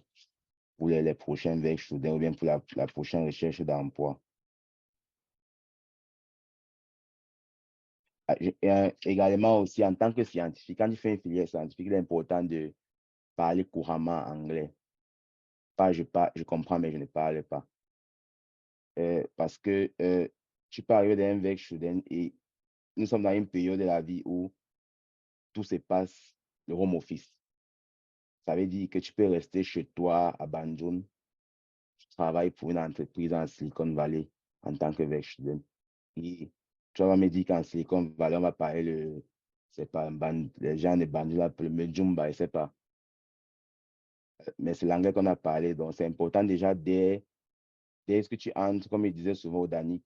S2: pour les prochains Werkstudenten ou bien pour la prochaine recherche d'emploi. Également aussi, en tant que scientifique, quand tu fais une filière scientifique, il est important de parler couramment anglais. Pas je comprends, mais je ne parle pas. parce que tu peux arriver dans un work student et nous sommes dans une période de la vie où tout se passe le home office. Ça veut dire que tu peux rester chez toi à Banjul, tu travailles pour une entreprise en Silicon Valley en tant que work student. Et tu vas me dire qu'en Silicon Valley, on va parler c'est pas, les gens de Banjul appellent le Jumba, je sais pas. Mais c'est l'anglais qu'on a parlé, donc c'est important déjà dès ce que tu entres, comme il disait souvent au Dani,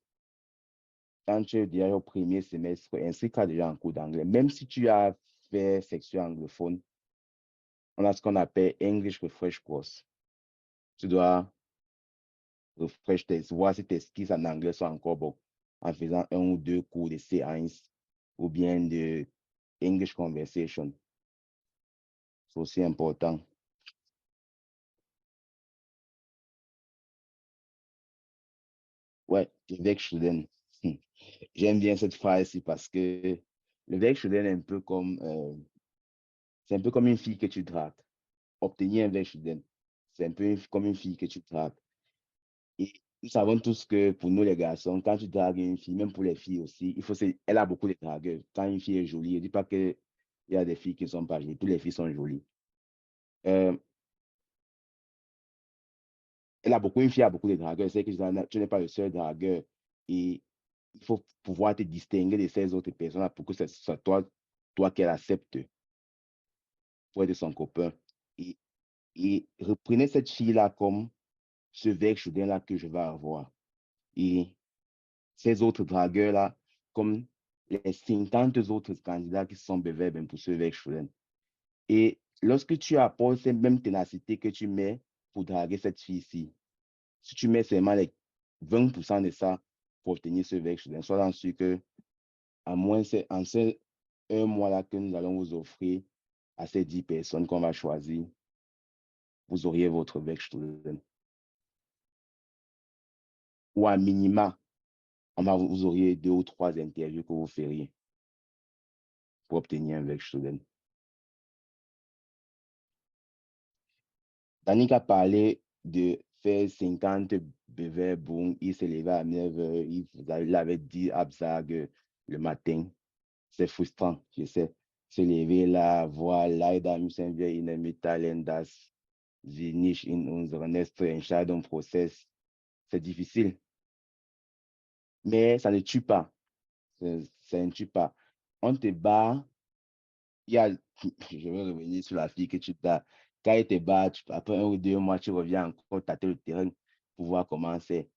S2: quand tu es déjà au premier semestre, inscris-toi déjà en cours d'anglais. Même si tu as fait section anglophone, on a ce qu'on appelle English Refresh Course. Tu dois refresh voir si tes skills en anglais sont encore bons en faisant un ou deux cours de C1 ou bien de English Conversation. C'est aussi important. Ouais, le Weg student. J'aime bien cette phrase-ci parce que le Weg student est un peu comme, c'est un peu comme une fille que tu dragues. Obtenir un Weg student, c'est un peu comme une fille que tu dragues. Et nous savons tous que pour nous, les garçons, quand tu dragues une fille, même pour les filles aussi, elle a beaucoup de dragueurs. Quand une fille est jolie, je ne dis pas qu'il y a des filles qui ne sont pas jolies. Toutes les filles sont jolies. Euh, une fille a beaucoup de dragueurs. C'est que tu n'es pas le seul dragueur. Et il faut pouvoir te distinguer de ces autres personnes pour que ce soit toi qu'elle accepte pour être son copain. Et, et reprenez cette fille-là comme ce verre chaudin-là que je vais avoir. Et ces autres dragueurs-là, comme les 50 autres candidats qui sont bevés pour ce verre chaudin. Et lorsque tu apportes cette même ténacité que tu mets pour draguer cette fille-ci, si tu mets seulement les 20% de ça pour obtenir ce verre chaudin, sois sûr que à moins c'est en ce un mois-là que nous allons vous offrir à ces 10 personnes qu'on va choisir, vous auriez votre verre chaudin. Ou à minima, vous auriez 2 ou 3 interviews que vous feriez pour obtenir un verre chaudin. Danick a parlé de faire 50 bevers, boum, il s'est levé à 9 heures, il avait dit Abzag le matin. C'est frustrant, je sais. Se lever là, voir leider müssen wir ihnen mitteilen, dass sie nicht in unseren nächsten Entscheidungsprozess. C'est difficile, mais ça ne tue pas. Ça ne tue pas. On te bat, il y a, je vais revenir sur la fille que tu bats. Quand il te bat, après 1 ou 2 mois, tu reviens encore tâter le terrain pour voir comment c'est.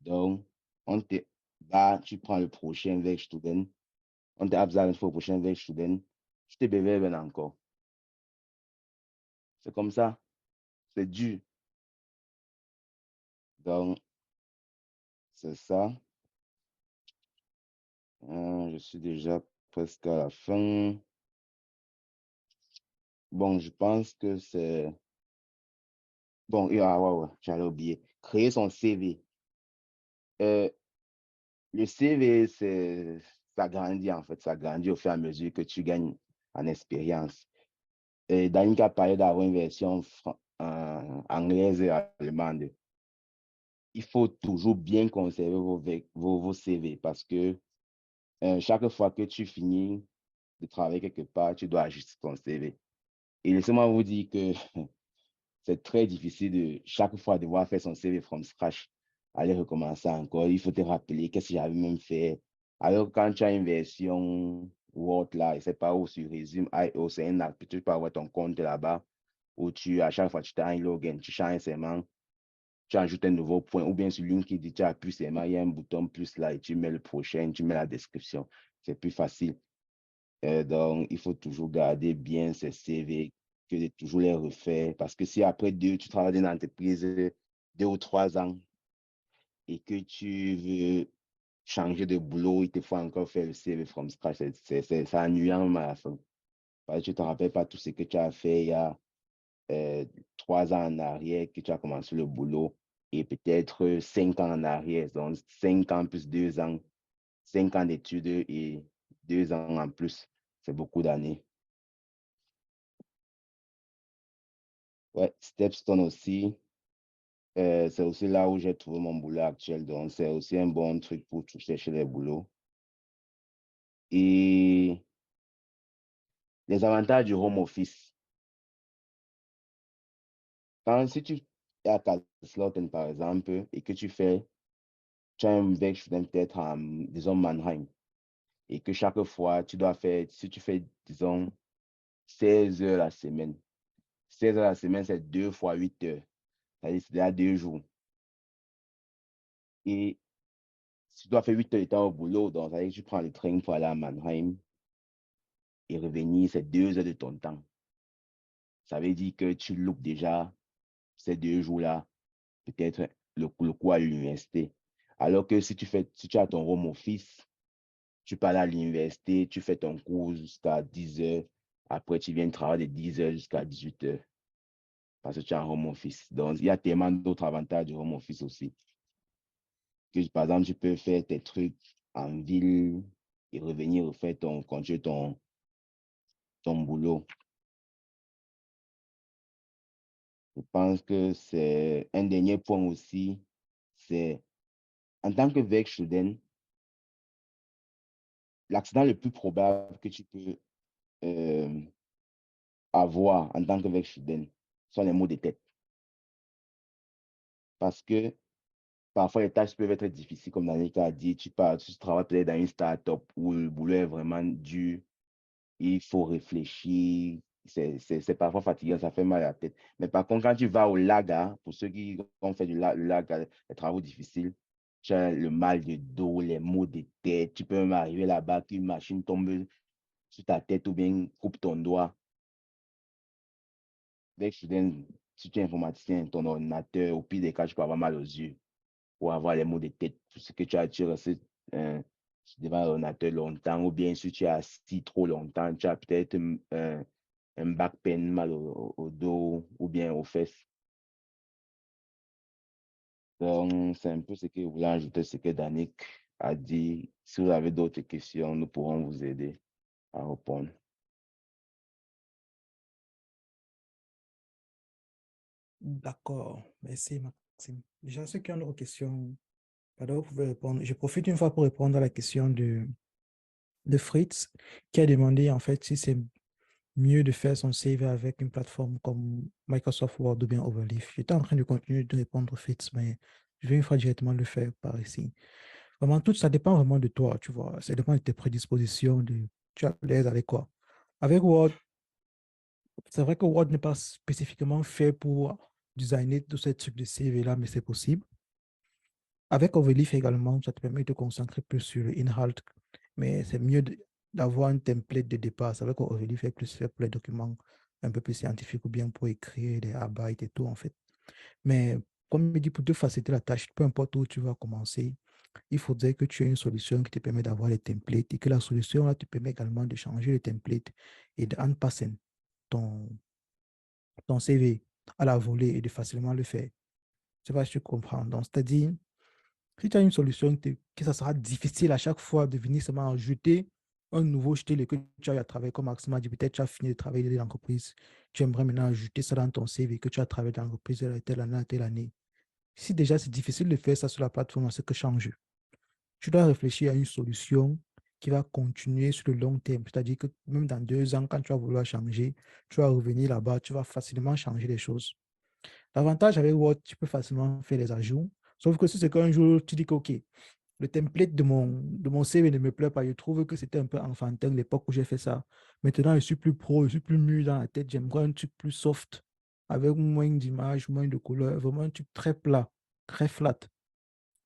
S2: Donc, on te bat, tu prends le prochain avec student. On te absent une fois le prochain avec student. Tu te beverben encore. C'est comme ça. C'est dur. Donc, c'est ça. Je suis déjà presque à la fin. Bon, je pense que c'est... Bon, ah, ouais, j'allais oublier. Créer son CV. Euh, le CV, ça grandit en fait. Ça grandit au fur et à mesure que tu gagnes en expérience. Et Danick a parlé d'avoir une version anglaise et allemande. Il faut toujours bien conserver vos CV parce que chaque fois que tu finis de travailler quelque part, tu dois ajuster ton CV. Et laissez-moi vous dire que c'est très difficile de chaque fois devoir faire son CV from scratch, aller recommencer encore. Il faut te rappeler qu'est-ce que j'avais même fait. Alors, quand tu as une version Word là, je ne sais pas où sur Resume.io, c'est un app, tu peux avoir ton compte là-bas où à chaque fois que tu as un login, tu changes seulement, tu ajoutes un nouveau point, ou bien sur LinkedIn, tu appuies seulement, il y a un bouton plus là et tu mets le prochain, tu mets la description. C'est plus facile. Donc, il faut toujours garder bien ces CV, que de toujours les refaire. Parce que si après tu travailles dans une entreprise 2 ou 3 ans et que tu veux changer de boulot, il te faut encore faire le CV from scratch. C'est ennuyant à la fin. Parce que tu ne te rappelles pas tout ce que tu as fait il y a 3 ans en arrière, que tu as commencé le boulot, et peut-être 5 ans en arrière. Donc, 5 ans plus 2 ans, 5 ans d'études et 2 ans en plus. C'est beaucoup d'années. Ouais, Stepstone aussi. c'est aussi là où j'ai trouvé mon boulot actuel. Donc, c'est aussi un bon truc pour chercher les boulots. Et les avantages du home office. Si tu es à Kaiserslautern, par exemple, et que tu as un Werkstudent peut-être à, disons, Mannheim, et que chaque fois, tu dois faire, si tu fais, disons, 16 heures la semaine, 16 heures la semaine, c'est 2 fois 8 heures. C'est-à-dire, c'est déjà 2 jours. Et si tu dois faire 8 heures de temps au boulot, donc ça veut dire que tu prends le train pour aller à Mannheim et revenir, c'est 2 heures de ton temps. Ça veut dire que tu loupes déjà ces 2 jours-là, peut-être le cours à l'université. Alors que si tu as ton home office, tu pars à l'université, tu fais ton cours jusqu'à 10 heures. Après, tu viens travailler de 10 heures jusqu'à 18 heures. Parce que tu as un home office. Donc, il y a tellement d'autres avantages du home office aussi. Que, par exemple, tu peux faire tes trucs en ville et revenir refaire continuer ton boulot. Je pense que c'est un dernier point aussi, c'est en tant que Werkstudent, l'accident le plus probable que tu peux avoir en tant que Werkstudent sont les maux de tête. Parce que parfois, les tâches peuvent être difficiles, comme Danica a dit, tu travailles peut-être dans une start-up où le boulot est vraiment dur, il faut réfléchir, c'est parfois fatigant, ça fait mal à la tête. Mais par contre, quand tu vas au LAGA, pour ceux qui ont fait le LAGA, les travaux difficiles, tu as le mal de dos, les maux de tête, tu peux même arriver là-bas qu'une machine tombe sur ta tête ou bien coupe ton doigt. Dès que si tu es informaticien, ton ordinateur, au pire des cas, tu peux avoir mal aux yeux pour avoir les maux de tête, parce que tu restes devant l'ordinateur longtemps, ou bien si tu es assis trop longtemps, tu as peut-être un back pain, mal au dos ou bien aux fesses. Donc, c'est un peu ce que je voulais ajouter, ce que Danick a dit. Si vous avez d'autres questions, nous pourrons vous aider à répondre.
S1: D'accord, merci Maxime. Déjà, ceux qui ont d'autres questions, pardon, vous pouvez répondre. Je profite une fois pour répondre à la question de Fritz, qui a demandé en fait si c'est mieux de faire son CV avec une plateforme comme Microsoft Word ou bien Overleaf. J'étais en train de continuer de répondre Fritz, mais je vais une fois directement le faire par ici. Vraiment, tout ça dépend vraiment de toi, tu vois. Ça dépend de tes prédispositions, tu as l'aise avec quoi. Avec Word, c'est vrai que Word n'est pas spécifiquement fait pour designer tous ces trucs de CV-là, mais c'est possible. Avec Overleaf également, ça te permet de te concentrer plus sur le in-halt, mais c'est mieux d'avoir un template de départ. C'est vrai qu'Overleaf est plus fait pour les documents un peu plus scientifiques ou bien pour écrire des arbeit et tout, en fait. Mais comme je dis, pour te faciliter la tâche, peu importe où tu vas commencer, il faudrait que tu aies une solution qui te permet d'avoir les templates et que la solution là te permet également de changer les templates et d'unpassen ton, ton CV à la volée et de facilement le faire. Je sais pas si tu comprends. Donc, c'est-à-dire, si tu as une solution que ça sera difficile à chaque fois de venir seulement ajouter un nouveau style que tu as travaillé comme Maxime a dit, peut-être tu as fini de travailler dans l'entreprise, tu aimerais maintenant ajouter ça dans ton CV que tu as travaillé dans l'entreprise de telle année. Si déjà c'est difficile de faire ça sur la plateforme, c'est que change. Tu dois réfléchir à une solution qui va continuer sur le long terme. C'est-à-dire que même dans 2 ans, quand tu vas vouloir changer, tu vas revenir là-bas, tu vas facilement changer les choses. L'avantage avec Word, tu peux facilement faire les ajouts. Sauf que si c'est qu'un jour, tu dis que, OK, le template de mon CV ne me plaît pas. Je trouve que c'était un peu enfantin l'époque où j'ai fait ça. Maintenant, je suis plus pro, je suis plus mûr dans la tête. J'aimerais un truc plus soft, avec moins d'images, moins de couleurs, vraiment un truc très plat, très flat.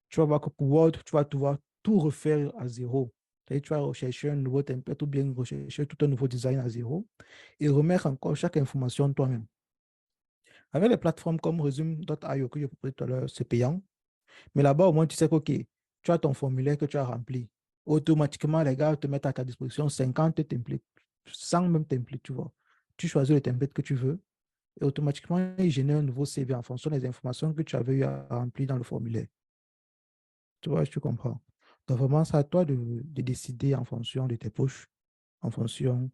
S1: Tu vas voir que pour Word, tu vas pouvoir tout refaire à zéro. C'est-à-dire, tu vas rechercher un nouveau template ou bien rechercher tout un nouveau design à zéro et remettre encore chaque information toi-même. Avec les plateformes comme Resume.io que je proposais tout à l'heure, c'est payant. Mais là-bas, au moins, tu sais que, OK, tu as ton formulaire que tu as rempli. Automatiquement, les gars te mettent à ta disposition 50 templates, 100 même templates, tu vois. Tu choisis le template que tu veux et automatiquement, ils génèrent un nouveau CV en fonction des informations que tu avais eu à remplir dans le formulaire. Tu vois, tu comprends. Donc, vraiment, c'est à toi de décider en fonction de tes poches, en fonction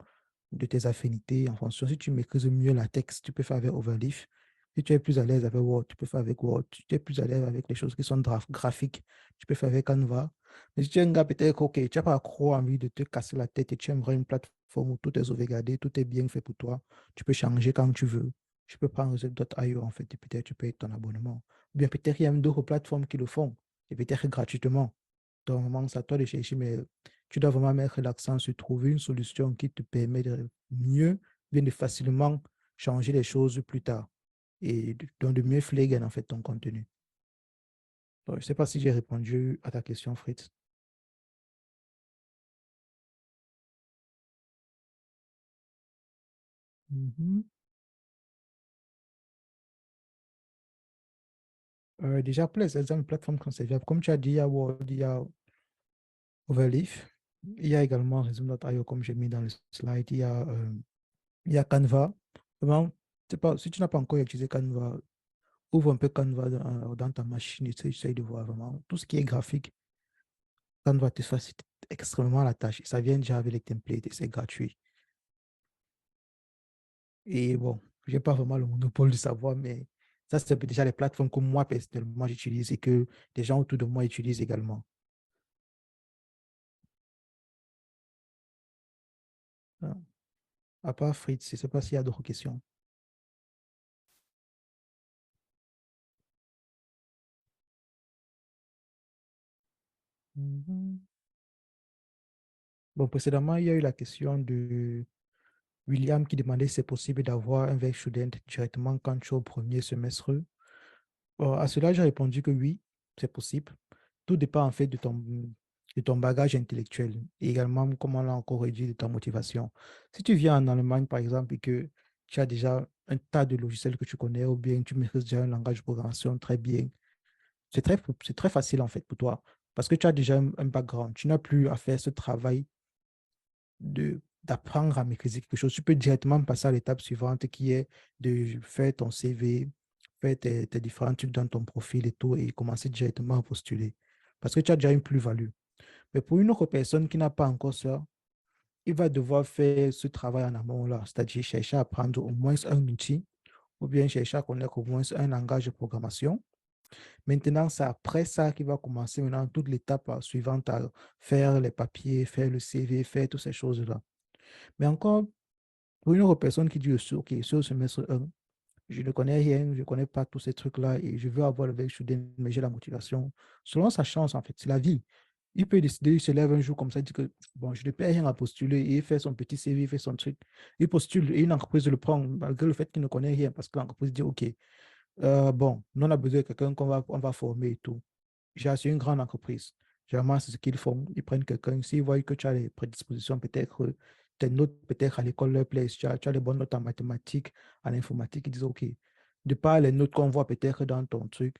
S1: de tes affinités, en fonction si tu maîtrises mieux la texte, tu peux faire avec Overleaf. Si tu es plus à l'aise avec Word, tu peux faire avec Word. Si tu es plus à l'aise avec les choses qui sont graphiques, tu peux faire avec Canva. Mais si tu es un gars, peut-être, OK, tu n'as pas trop envie de te casser la tête et tu aimerais une plateforme où tout est sauvegardé, tout est bien fait pour toi, tu peux changer quand tu veux. Tu peux prendre Z.io en fait et peut-être tu payes ton abonnement. Ou bien peut-être il y a même d'autres plateformes qui le font et peut-être gratuitement. Donc, vraiment, c'est à toi de chercher, mais tu dois vraiment mettre l'accent sur trouver une solution qui te permet de mieux, bien de facilement changer les choses plus tard et donc de mieux flaguer en fait ton contenu. Donc, je ne sais pas si j'ai répondu à ta question, Fritz. Mhm. Déjà, pour les exemples de plateformes conservables, comme tu as dit, il y a Word, il y a Overleaf, il y a également Resume.io, comme j'ai mis dans le slide, il y a Canva. Vraiment, c'est pas, si tu n'as pas encore utilisé Canva, ouvre un peu Canva dans ta machine et essaye de voir vraiment tout ce qui est graphique. Canva te facilite extrêmement la tâche. Ça vient déjà avec les templates et c'est gratuit. Et bon, je n'ai pas vraiment le monopole du savoir, mais ça, c'est déjà les plateformes que moi, personnellement, j'utilise et que des gens autour de moi utilisent également. Ah. À part Fritz, je ne sais pas s'il y a d'autres questions. Mhm. Bon, précédemment, il y a eu la question de William qui demandait si c'est possible d'avoir un verre student directement quand tu es au premier semestre. Bon, à cela, j'ai répondu que oui, c'est possible. Tout dépend en fait de ton bagage intellectuel et également, comme on l'a encore dit, de ta motivation. Si tu viens en Allemagne, par exemple, et que tu as déjà un tas de logiciels que tu connais ou bien tu maîtrises déjà un langage de programmation très bien, c'est très facile en fait pour toi parce que tu as déjà un background. Tu n'as plus à faire ce travail d'apprendre à maîtriser quelque chose. Tu peux directement passer à l'étape suivante qui est de faire ton CV, faire tes différents trucs dans ton profil et tout, et commencer directement à postuler. Parce que tu as déjà une plus-value. Mais pour une autre personne qui n'a pas encore ça, il va devoir faire ce travail en amont-là, c'est-à-dire chercher à apprendre au moins un outil ou bien chercher à connaître au moins un langage de programmation. Maintenant, c'est après ça qu'il va commencer maintenant toute l'étape suivante à faire les papiers, faire le CV, faire toutes ces choses-là. Mais encore, pour une autre personne qui dit aussi, OK, sur le semestre 1, je ne connais rien, je ne connais pas tous ces trucs-là et je veux avoir le verre student, mais j'ai la motivation. Selon sa chance, en fait, c'est la vie. Il peut décider, il se lève un jour comme ça, il dit que bon, je ne perds rien à postuler et il fait son petit CV, il fait son truc. Il postule et une entreprise le prend malgré le fait qu'il ne connaît rien parce que l'entreprise dit OK, bon, nous on a besoin de quelqu'un on va former et tout. C'est une grande entreprise. Généralement, c'est ce qu'ils font. Ils prennent quelqu'un. S'ils voient que tu as les prédispositions, peut-être tes notes, peut-être à l'école leur plaisent, tu as les bonnes notes en mathématiques, en informatique, ils disent OK. De par les notes qu'on voit peut-être dans ton truc,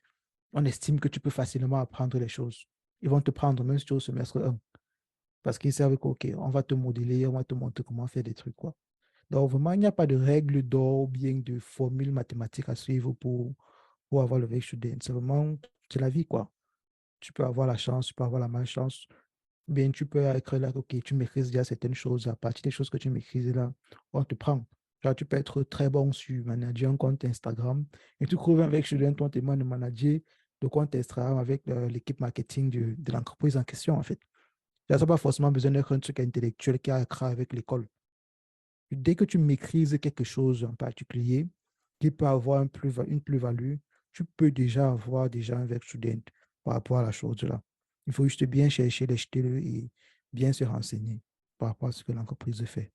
S1: on estime que tu peux facilement apprendre les choses. Ils vont te prendre même si tu es au semestre 1. Parce qu'ils savent que, OK, on va te modeler, on va te montrer comment faire des trucs, quoi. Donc, vraiment, il n'y a pas de règle d'or ou bien de formule mathématique à suivre pour avoir le VIH student. C'est vraiment, c'est la vie, quoi. Tu peux avoir la chance, tu peux avoir la malchance. Bien, tu peux être là, OK, tu maîtrises déjà certaines choses. À partir des choses que tu maîtrises là, on te prend. Genre, tu peux être très bon sur manager un compte Instagram et tu trouves avec student, on te demande de manager le compte Instagram avec l'équipe marketing de l'entreprise en question, en fait. Tu n'as pas forcément besoin d'être un truc intellectuel qui a à faire avec l'école. Dès que tu maîtrises quelque chose en particulier qui peut avoir une plus-value, tu peux déjà avoir déjà un verbe student par rapport à la chose là. Il faut juste bien chercher les jeter et bien se renseigner par rapport à ce que l'entreprise fait.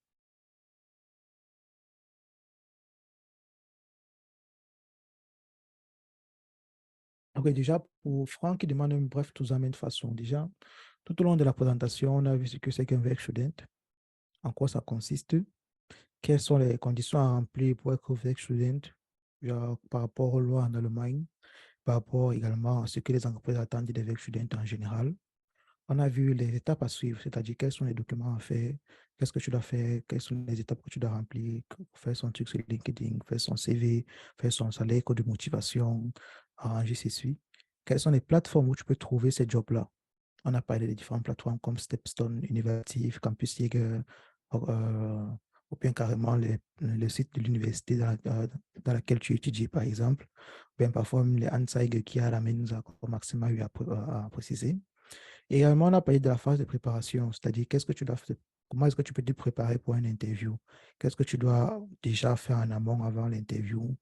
S1: Donc, déjà, pour Franck qui demande un bref tout de façon, déjà, tout au long de la présentation, on a vu ce que c'est qu'un verbe student, en quoi ça consiste, quelles sont les conditions à remplir pour être verbe student genre, par rapport aux lois en Allemagne par rapport également à ce que les entreprises attendent des étudiants en général. On a vu les étapes à suivre, c'est-à-dire quels sont les documents à faire, qu'est-ce que tu dois faire, quelles sont les étapes que tu dois remplir, faire son truc sur LinkedIn, faire son CV, faire son salaire, code de motivation, arranger ses suites. Quelles sont les plateformes où tu peux trouver ces jobs-là? On a parlé des différentes plateformes comme Stepstone, Innovative, Campus Jäger, ou bien carrément le site de l'université dans laquelle tu étudies, par exemple, ou bien parfois même les Anzeigen qui à la main nous a comme Maxime a eu à préciser. Et également, on a parlé de la phase de préparation, c'est-à-dire qu'est-ce que tu dois faire, comment est-ce que tu peux te préparer pour une interview, qu'est-ce que tu dois déjà faire en amont avant l'interview,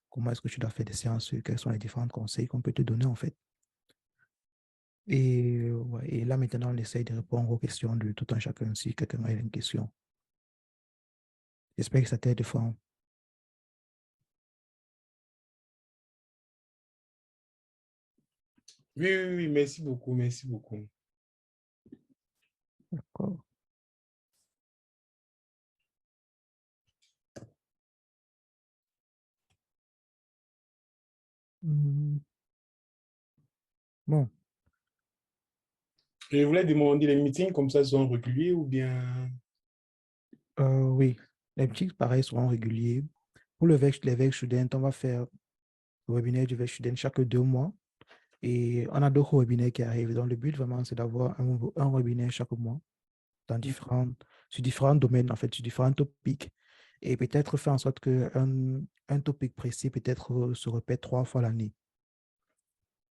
S1: comment est-ce que tu dois faire des séances, quels sont les différents conseils qu'on peut te donner en fait. Et, ouais, et là, maintenant, on essaye de répondre aux questions de tout un chacun si quelqu'un a une question. J'espère que ça t'aide, Franck.
S3: Oui, oui, oui, merci beaucoup, merci beaucoup.
S1: D'accord. Hmm, bon,
S3: Je voulais demander, les meetings comme ça sont réguliers ou bien...
S1: oui, les petits, pareil, seront réguliers. Pour les veilles student, on va faire le webinaire du veille student chaque 2 mois. Et on a d'autres webinaires qui arrivent. Donc, le but vraiment, c'est d'avoir un webinaire chaque mois dans sur différents domaines, en fait, sur différents topics. Et peut-être faire en sorte qu'un topic précis peut-être se répète 3 fois l'année.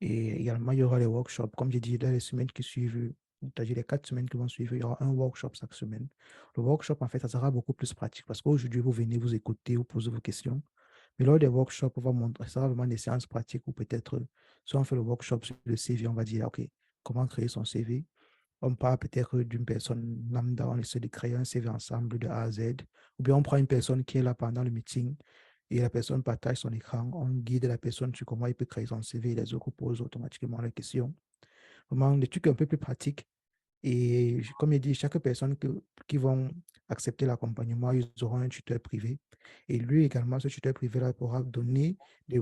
S1: Et également, il y aura les workshops. Comme j'ai dit, dans les semaines qui suivent, c'est-à-dire les 4 semaines qui vont suivre, il y aura un workshop chaque semaine. Le workshop, en fait, ça sera beaucoup plus pratique parce qu'aujourd'hui, vous venez vous écouter, vous posez vos questions. Mais lors des workshops, on va montrer, ça sera vraiment des séances pratiques où peut-être, soit on fait le workshop sur le CV, on va dire, OK, comment créer son CV. On parle peut-être d'une personne lambda, on essaie de créer un CV ensemble de A à Z. Ou bien on prend une personne qui est là pendant le meeting et la personne partage son écran. On guide la personne sur comment il peut créer son CV et les autres posent automatiquement les questions. Vraiment, des trucs un peu plus pratiques. Et comme il dit, chaque personne qui vont accepter l'accompagnement, ils auront un tuteur privé. Et lui également, ce tuteur privé-là pourra donner des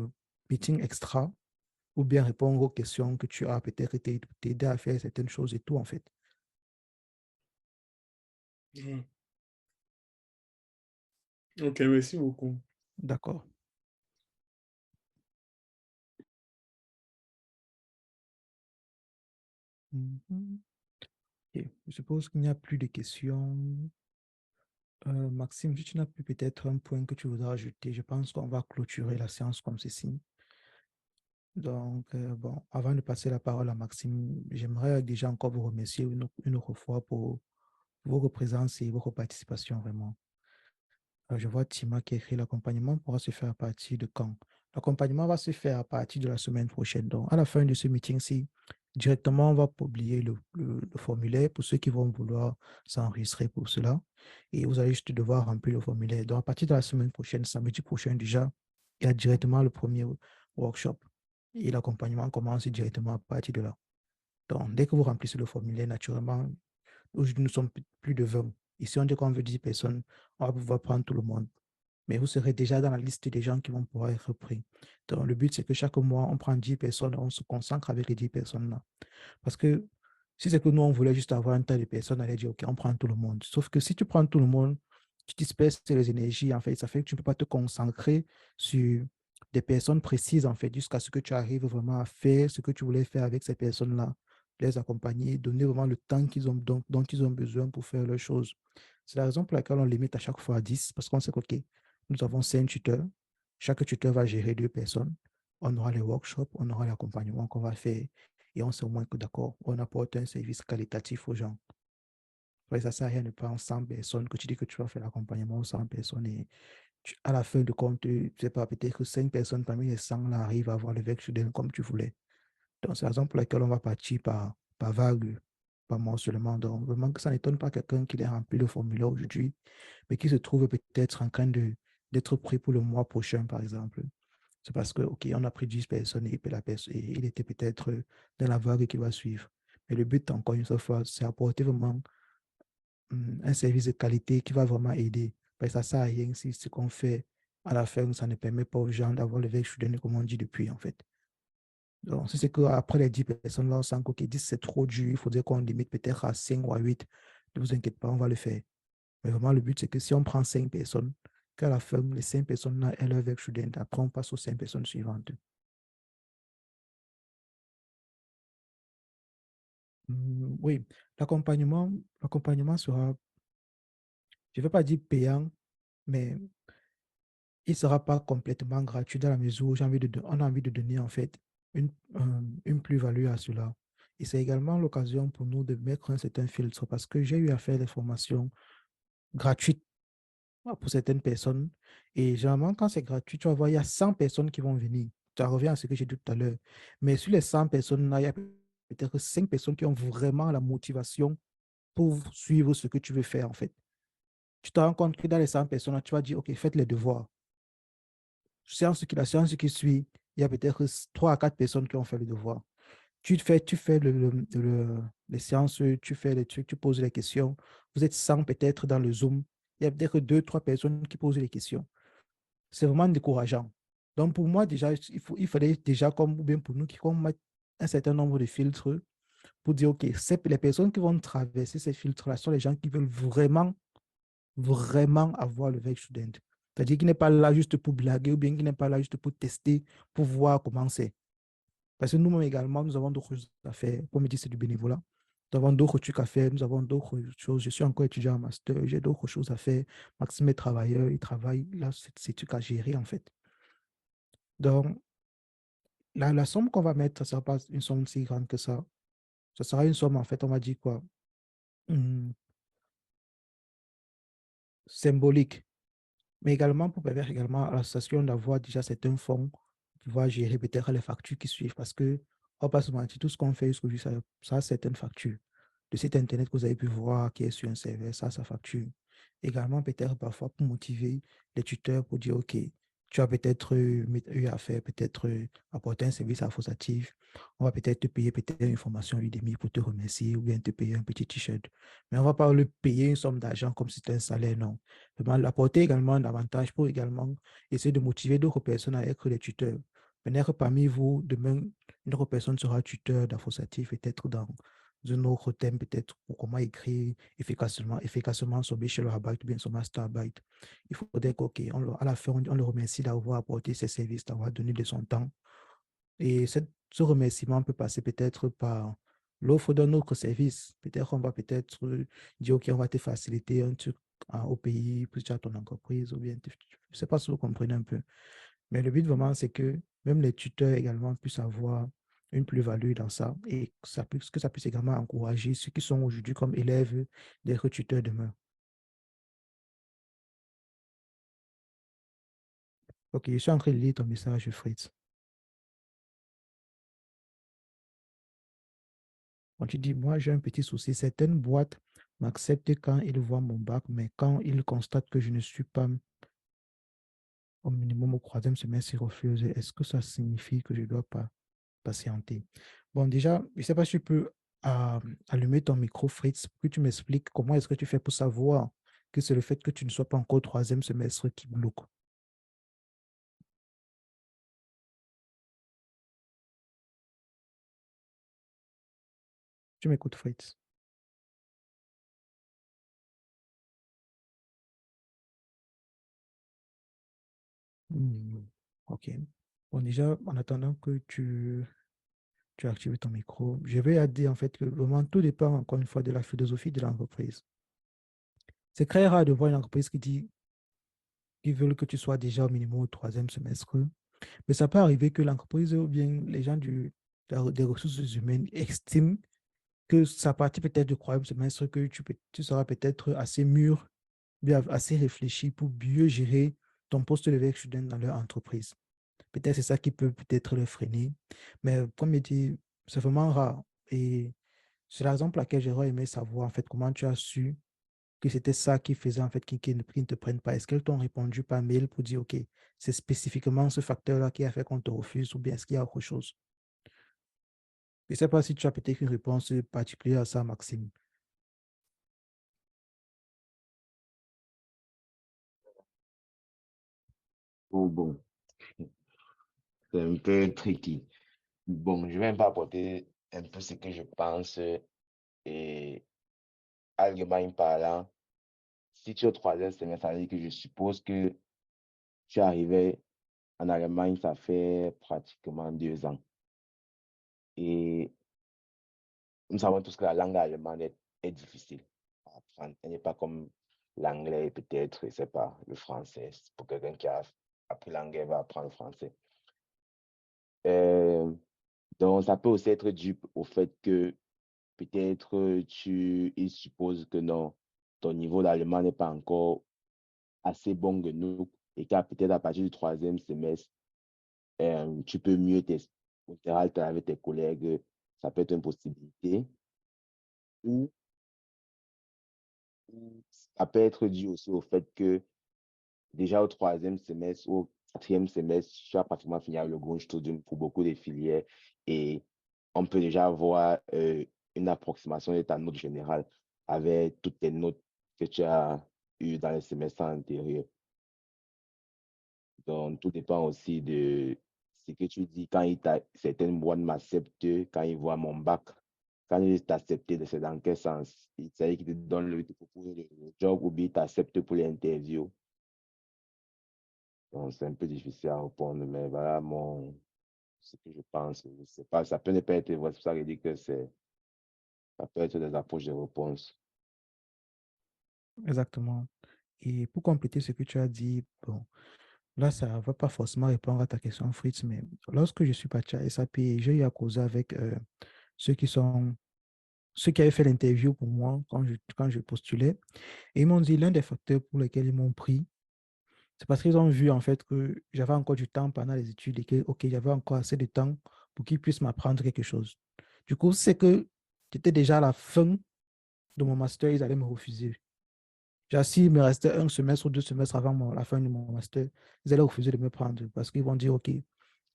S1: meetings extra ou bien répondre aux questions que tu as, peut-être t'aider à faire certaines choses et tout, en fait.
S3: Mhm. Ok, merci beaucoup.
S1: D'accord. Mhm. Ok. Je suppose qu'il n'y a plus de questions. Maxime, si tu n'as plus peut-être un point que tu voudrais ajouter, je pense qu'on va clôturer la séance comme ceci. Donc, bon, avant de passer la parole à Maxime, j'aimerais déjà encore vous remercier une autre fois pour vos présences et votre participation vraiment. Je vois Tima qui écrit l'accompagnement pourra se faire à partir de quand? L'accompagnement va se faire à partir de la semaine prochaine. Donc, à la fin de ce meeting-ci, directement, on va publier le formulaire pour ceux qui vont vouloir s'enregistrer pour cela. Et vous allez juste devoir remplir le formulaire. Donc, à partir de la semaine prochaine, samedi prochain déjà, il y a directement le premier workshop. Et l'accompagnement commence directement à partir de là. Donc, dès que vous remplissez le formulaire, naturellement, aujourd'hui, nous sommes plus de 20. Et si on dit qu'on veut 10 personnes, on va pouvoir prendre tout le monde. Mais vous serez déjà dans la liste des gens qui vont pouvoir être pris. Donc, le but, c'est que chaque mois, on prend 10 personnes, on se concentre avec les 10 personnes-là. Parce que si c'est que nous, on voulait juste avoir un tas de personnes, on allait dire, OK, on prend tout le monde. Sauf que si tu prends tout le monde, tu disperses les énergies, en fait. Ça fait que tu ne peux pas te concentrer sur des personnes précises, en fait, jusqu'à ce que tu arrives vraiment à faire ce que tu voulais faire avec ces personnes-là, les accompagner, donner vraiment le temps dont ils ont besoin pour faire leurs choses. C'est la raison pour laquelle on limite à chaque fois à 10, parce qu'on sait que, OK, nous avons 5 tuteurs. Chaque tuteur va gérer 2 personnes. On aura les workshops, on aura l'accompagnement qu'on va faire et on sait au moins que d'accord, on apporte un service qualitatif aux gens. Ouais, ça ne sert à rien de prendre 100 personnes, que tu dis que tu vas faire l'accompagnement aux 100 personnes et à la fin de compte, tu sais pas, peut-être que 5 personnes parmi les 100 là, arrivent à avoir le vecteur comme tu voulais. Donc, c'est la raison pour laquelle on va partir par vague, par morcellement. Donc, vraiment que ça n'étonne pas quelqu'un qui a rempli le formulaire aujourd'hui, mais qui se trouve peut-être en train d'être pris pour le mois prochain, par exemple. C'est parce que, OK, on a pris 10 personnes et il était peut-être dans la vague qui va suivre. Mais le but, encore une fois, c'est apporter vraiment un service de qualité qui va vraiment aider. Parce que ça ne sert à rien si ce qu'on fait à la fin, ça ne permet pas aux gens d'avoir le veille comme on dit depuis, en fait. Donc, si c'est qu'après les 10 personnes, là, on sent que 10, c'est trop dur, il faudrait qu'on limite peut-être à 5 ou à 8. Ne vous inquiétez pas, on va le faire. Mais vraiment, le but, c'est que si on prend 5 personnes, qu'à la fin, les 5 personnes-là aient leur veille après, on passe aux 5 personnes suivantes. Oui, l'accompagnement sera, je ne vais pas dire payant, mais il ne sera pas complètement gratuit dans la mesure où on a envie de donner en fait une plus-value à cela. Et c'est également l'occasion pour nous de mettre un certain filtre parce que j'ai eu à faire des formations gratuites pour certaines personnes. Et généralement, quand c'est gratuit, tu vas voir, il y a 100 personnes qui vont venir. Ça revient à ce que j'ai dit tout à l'heure. Mais sur les 100 personnes-là, il y a peut-être 5 personnes qui ont vraiment la motivation pour suivre ce que tu veux faire, en fait. Tu te rends compte que dans les 100 personnes, tu vas dire, OK, faites les devoirs. La séance qui suit, il y a peut-être 3 à 4 personnes qui ont fait le devoir. Tu fais les séances, tu fais les trucs, tu poses les questions. Vous êtes 100 peut-être dans le Zoom. Il y a peut-être 2, 3 personnes qui posent les questions. C'est vraiment décourageant. Donc, pour moi, déjà, il fallait déjà, ou bien pour nous, qu'on mette un certain nombre de filtres pour dire, OK, les personnes qui vont traverser ces filtres-là sont les gens qui veulent vraiment, vraiment avoir le VEC Student. C'est-à-dire qu'il n'est pas là juste pour blaguer ou bien qu'il n'est pas là juste pour tester, pour voir comment c'est. Parce que nous-mêmes également, nous avons d'autres choses à faire. Pour me dire, c'est du bénévolat. Nous avons d'autres trucs à faire, nous avons d'autres choses. Je suis encore étudiant en master, j'ai d'autres choses à faire. Maxime est travailleur, il travaille. Là, c'est trucs à gérer, en fait. Donc, la somme qu'on va mettre, ça ne sera pas une somme si grande que ça. Ça sera une somme, en fait, on va dire quoi? Hmm, symbolique. Mais également pour permettre également à l'association d'avoir déjà certains fonds pour pouvoir gérer peut-être les factures qui suivent. Parce que, on va pas se mentir, tout ce qu'on fait jusqu'aujourd'hui, ça a certaines factures. Le site Internet que vous avez pu voir qui est sur un serveur, ça a sa facture. Également, peut-être parfois pour motiver les tuteurs pour dire, OK, tu as peut-être eu à faire, peut-être apporter un service à Fossatif. On va peut-être te payer peut-être une formation Udemy pour te remercier ou bien te payer un petit t-shirt. Mais on ne va pas le payer une somme d'argent comme si c'était un salaire, non. Apporter également un avantage pour également essayer de motiver d'autres personnes à être des tuteurs. Peut-être parmi vous, demain, une autre personne sera tuteur d'Infosatif, peut-être dans un autre thème, peut-être pour comment écrire efficacement son Bachelorarbeit ou bien son Masterarbeit. Il faudrait qu'à la fin, on le remercie d'avoir apporté ses services, d'avoir donné de son temps. Et ce remerciement peut passer peut-être par l'offre d'un autre service. Peut-être on va peut-être dire, OK, on va te faciliter un truc au pays, plus tu as ton entreprise, ou bien, je ne sais pas si vous comprenez un peu. Mais le but vraiment, c'est que même les tuteurs également puissent avoir une plus-value dans ça et que ça puisse également encourager ceux qui sont aujourd'hui comme élèves d'être tuteurs demain. OK, je suis en train de lire ton message, Fritz. Quand tu dis, moi, j'ai un petit souci, certaines boîtes m'acceptent quand ils voient mon bac, mais quand ils constatent que je ne suis pas au minimum au troisième semestre, ils refusent. Est-ce que ça signifie que je ne dois pas patienter? Bon, déjà, je ne sais pas si tu peux allumer ton micro, Fritz, pour que tu m'expliques comment est-ce que tu fais pour savoir que c'est le fait que tu ne sois pas encore au troisième semestre qui bloque. Tu m'écoutes, Fritz? Hmm, OK. Bon, déjà, en attendant que tu as activé ton micro, je vais dire en fait que vraiment tout dépend encore une fois de la philosophie de l'entreprise. C'est très rare de voir une entreprise qui dit qu'ils veulent que tu sois déjà au minimum au troisième semestre. Mais ça peut arriver que l'entreprise ou bien les gens des ressources humaines estiment que ça partie peut-être du troisième semestre que tu seras peut-être assez mûr, bien assez réfléchi pour mieux gérer ton poste de student dans leur entreprise. Peut-être c'est ça qui peut peut-être le freiner. Mais comme je dis, c'est vraiment rare. Et c'est la raison pour laquelle j'aurais aimé savoir en fait comment tu as su que c'était ça qui faisait en fait qu'ils ne te prennent pas. Est-ce qu'elles t'ont répondu par mail pour dire, OK, c'est spécifiquement ce facteur-là qui a fait qu'on te refuse ou bien est-ce qu'il y a autre chose? Je ne sais pas si tu as peut-être une réponse particulière à ça, Maxime.
S2: Oh, bon, c'est un peu tricky. Bon, je vais un peu apporter un peu ce que je pense et allgemein parlant, si tu es au troisième semestre, ça veut dire que je suppose que tu es arrivé en Allemagne, ça fait pratiquement 2 ans. Et nous savons tous que la langue allemande est difficile à apprendre. Elle n'est pas comme l'anglais, peut-être, je ne sais pas, le français. Pour quelqu'un qui a appris l'anglais, va apprendre le français. Euh, donc, ça peut aussi être dû au fait que peut-être il suppose que non, ton niveau d'allemand n'est pas encore assez bon que nous et qu'à peut-être à partir du 3e semestre, tu peux mieux t'interagir avec tes collègues. Ça peut être une possibilité. Ou ça peut être dû aussi au fait que déjà au 3e semestre ou au 4e semestre, tu as pratiquement fini avec le Grundstudium pour beaucoup de filières et on peut déjà avoir une approximation de ta note générale avec toutes tes notes que tu as eues dans les semestres antérieurs. Donc, tout dépend aussi de ce que tu dis quand certaines boîtes m'acceptent, quand ils voient mon bac, quand ils t'acceptent, c'est dans quel sens? C'est-à-dire qu'ils te donnent te proposent le job ou bien ils t'acceptent pour l'interview. Donc, c'est un peu difficile à répondre, mais voilà ce que je pense. Je sais pas, ça peut ne pas être vrai, c'est pour ça que je dis que ça peut être des approches de réponse.
S1: Exactement. Et pour compléter ce que tu as dit, bon, là, ça ne va pas forcément répondre à ta question, Fritz, mais lorsque je suis parti à SAP, j'ai eu à causer avec ceux qui sont, ceux qui avaient fait l'interview pour moi quand je postulais. Et ils m'ont dit l'un des facteurs pour lesquels ils m'ont pris, c'est parce qu'ils ont vu en fait que j'avais encore du temps pendant les études et que, OK, j'avais encore assez de temps pour qu'ils puissent m'apprendre quelque chose. Du coup, c'est que j'étais déjà à la fin de mon master, ils allaient me refuser. Genre, s'il me restait un semestre ou 2 semestres avant la fin de mon master, ils allaient refuser de me prendre parce qu'ils vont dire, OK,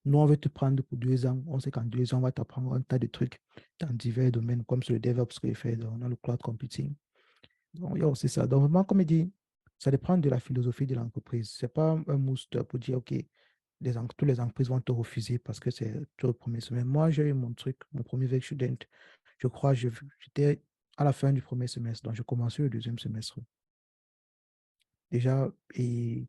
S1: nous, on veut te prendre pour 2 ans. On sait qu'en 2 ans, on va t'apprendre un tas de trucs dans divers domaines, comme sur le DevOps que je fais dans le cloud computing. Donc, il y a aussi ça. Donc, vraiment, comme il dit, ça dépend de la philosophie de l'entreprise. Ce n'est pas un must pour dire, OK, toutes les entreprises vont te refuser parce que c'est le premier semestre. Moi, j'ai eu mon truc, mon premier VEC student. Je crois, j'étais à la fin du premier semestre, donc je commençais le 2e semestre. Déjà, et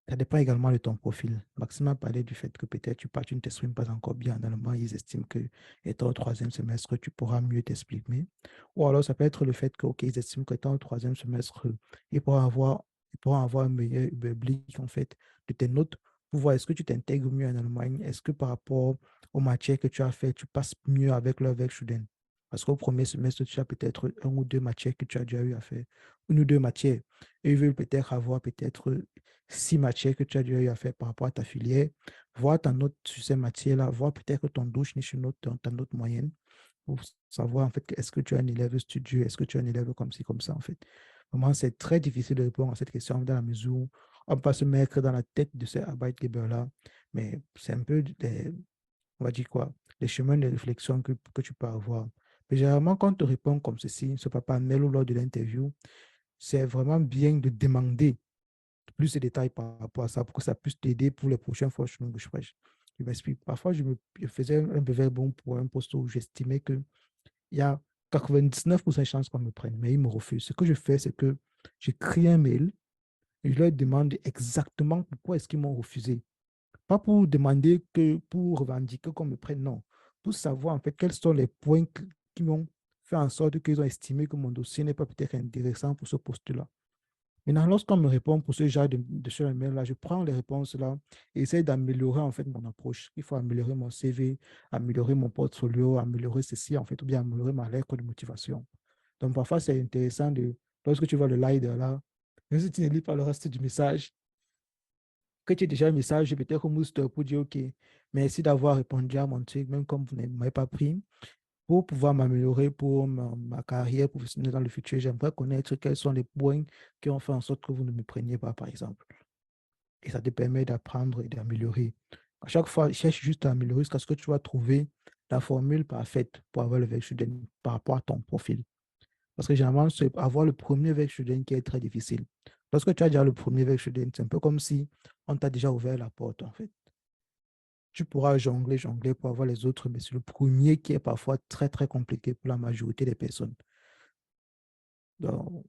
S1: ça dépend également de ton profil. Maxime a parlé du fait que peut-être tu ne t'exprimes pas encore bien dans le moment. Ils estiment que étant au 3e semestre, tu pourras mieux t'exprimer. Ou alors, ça peut être le fait que, OK, ils estiment qu'étant au 3e semestre, ils pourront avoir un meilleur public, en fait, de tes notes pour voir est-ce que tu t'intègres mieux en Allemagne. Est-ce que par rapport aux matières que tu as fait, tu passes mieux avec leur student. Parce qu'au premier semestre, tu as peut-être 1 ou 2 matières que tu as déjà eu à faire. 1 ou 2 matières. Et ils veulent peut-être avoir peut-être 6 matières que tu as déjà eu à faire par rapport à ta filière, voir ta note sur ces matières-là, voir peut-être que ton Durchschnitt note, ta note moyenne, pour savoir en fait est-ce que tu es un élève studieux, est-ce que tu es un élève comme ci, comme ça en fait. Vraiment, c'est très difficile de répondre à cette question dans la mesure où on ne peut pas se mettre dans la tête de ces Arbeitgeber-là, mais c'est un peu on va dire quoi, les chemins de réflexion que tu peux avoir. Mais généralement, quand on te répond comme ceci, ce papa mail ou lors de l'interview, c'est vraiment bien de demander plus de détails par rapport à ça pour que ça puisse t'aider pour les prochaines fois que je m'explique. Parfois, je faisais un bébé bon pour un poste où j'estimais qu'il y a 99% de chances qu'on me prenne, mais ils me refusent. Ce que je fais, c'est que j'écris un mail et je leur demande exactement pourquoi est-ce qu'ils m'ont refusé. Pas pour demander que, pour revendiquer qu'on me prenne, non. Pour savoir en fait quels sont les points qui m'ont fait en sorte qu'ils ont estimé que mon dossier n'est pas peut-être intéressant pour ce poste-là. Maintenant, lorsqu'on me répond pour ce genre de sur email-là, je prends les réponses-là et essaie d'améliorer en fait mon approche. Il faut améliorer mon CV, améliorer mon portfolio, améliorer ceci en fait, ou bien améliorer ma lettre de motivation. Donc, parfois, c'est intéressant lorsque tu vois le leader là, même si tu ne lis pas le reste du message, que tu aies déjà un message, peut-être un booster pour dire, OK, merci d'avoir répondu à mon truc, même comme vous ne m'avez pas pris pour pouvoir m'améliorer pour ma carrière professionnelle dans le futur, j'aimerais connaître quels sont les points qui ont fait en sorte que vous ne me preniez pas, par exemple. Et ça te permet d'apprendre et d'améliorer. À chaque fois, cherche juste à améliorer jusqu'à ce que tu vas trouver la formule parfaite pour avoir le VEC student par rapport à ton profil. Parce que généralement, c'est avoir le premier VEC student qui est très difficile. Lorsque tu as déjà le premier VEC student, c'est un peu comme si on t'a déjà ouvert la porte, en fait. Tu pourras jongler pour avoir les autres, mais c'est le premier qui est parfois très, très compliqué pour la majorité des personnes. Donc,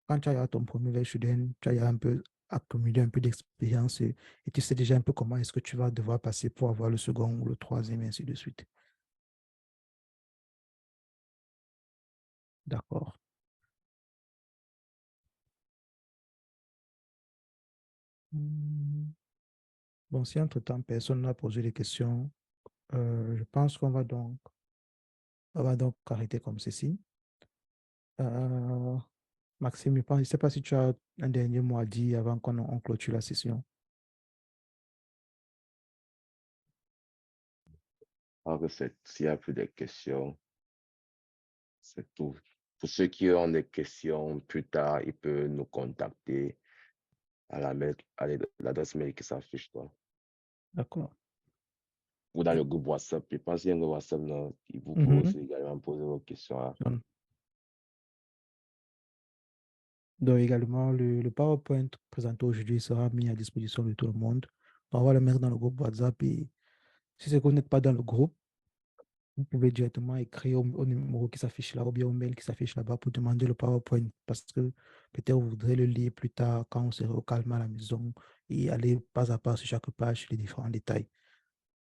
S1: quand tu as ton premier verre student, tu as un peu accumulé un peu d'expérience et tu sais déjà un peu comment est-ce que tu vas devoir passer pour avoir le second ou le troisième, et ainsi de suite. D'accord. Bon, si entre-temps personne n'a posé des questions, je pense on va donc arrêter comme ceci. Maxime, je ne sais pas si tu as un dernier mot à dire avant qu'on clôture la session.
S2: Alors, s'il n'y a plus de questions, c'est tout. Pour ceux qui ont des questions plus tard, ils peuvent nous contacter à l'adresse mail qui s'affiche là.
S1: D'accord.
S2: Ou dans le groupe WhatsApp. Je pense qu'il y a un groupe WhatsApp, non, vous pouvez aussi également poser vos questions là.
S1: Donc également, le PowerPoint présenté aujourd'hui sera mis à disposition de tout le monde. On va le mettre dans le groupe WhatsApp et si c'est que vous n'êtes pas dans le groupe, vous pouvez directement écrire au numéro qui s'affiche là ou bien au mail qui s'affiche là-bas pour demander le PowerPoint parce que peut-être vous voudrez le lire plus tard quand on sera au calme à la maison et aller pas à pas sur chaque page les différents détails.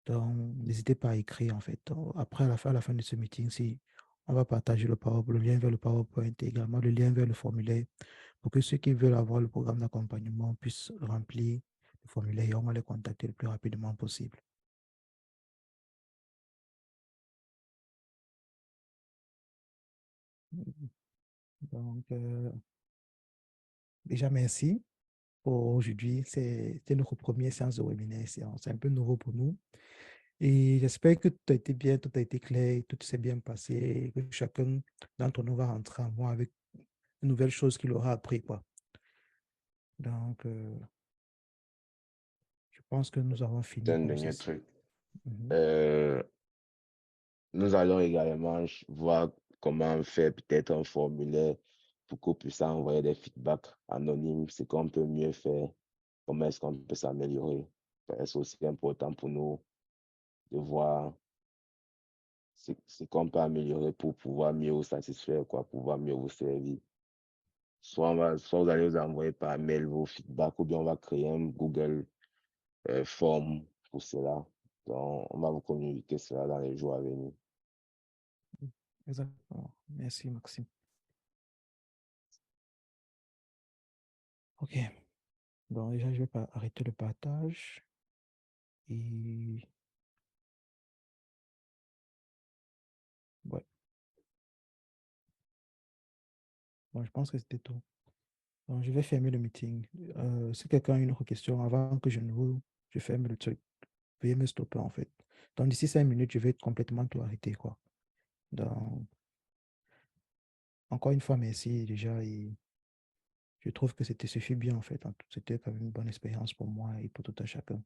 S1: Donc, n'hésitez pas à écrire en fait. Donc, après, à la fin de ce meeting, si on va partager le lien vers le PowerPoint et également le lien vers le formulaire pour que ceux qui veulent avoir le programme d'accompagnement puissent remplir le formulaire et on va les contacter le plus rapidement possible. Donc, déjà, merci pour aujourd'hui. C'était notre première séance de webinaire. C'est un peu nouveau pour nous. Et j'espère que tout a été bien, tout a été clair, tout s'est bien passé, et que chacun d'entre nous va rentrer en moi avec une nouvelle chose qu'il aura appris, quoi. Donc, je pense que nous avons
S2: C'est
S1: fini
S2: un
S1: comme
S2: dernier
S1: ceci.
S2: truc. Nous allons également voir comment faire peut-être un formulaire pour qu'on puisse envoyer des feedbacks anonymes, ce qu'on peut mieux faire, comment est-ce qu'on peut s'améliorer. C'est aussi important pour nous de voir ce qu'on peut améliorer pour pouvoir mieux vous satisfaire, quoi, pouvoir mieux vous servir. Soit vous allez vous envoyer par mail vos feedbacks ou bien on va créer un Google Form pour cela. Donc, on va vous communiquer cela dans les jours à venir.
S1: Exactement. Merci, Maxime. OK. Donc, déjà, je vais arrêter le partage. Et ouais. Bon, je pense que c'était tout. Donc, je vais fermer le meeting. Si quelqu'un a une autre question avant que je ferme le truc, veuillez me stopper en fait. Donc, d'ici 5 minutes, je vais complètement tout arrêter, quoi. Donc, encore une fois, merci déjà. Et je trouve que c'était suffit bien en fait. C'était quand même une bonne expérience pour moi et pour tout un chacun.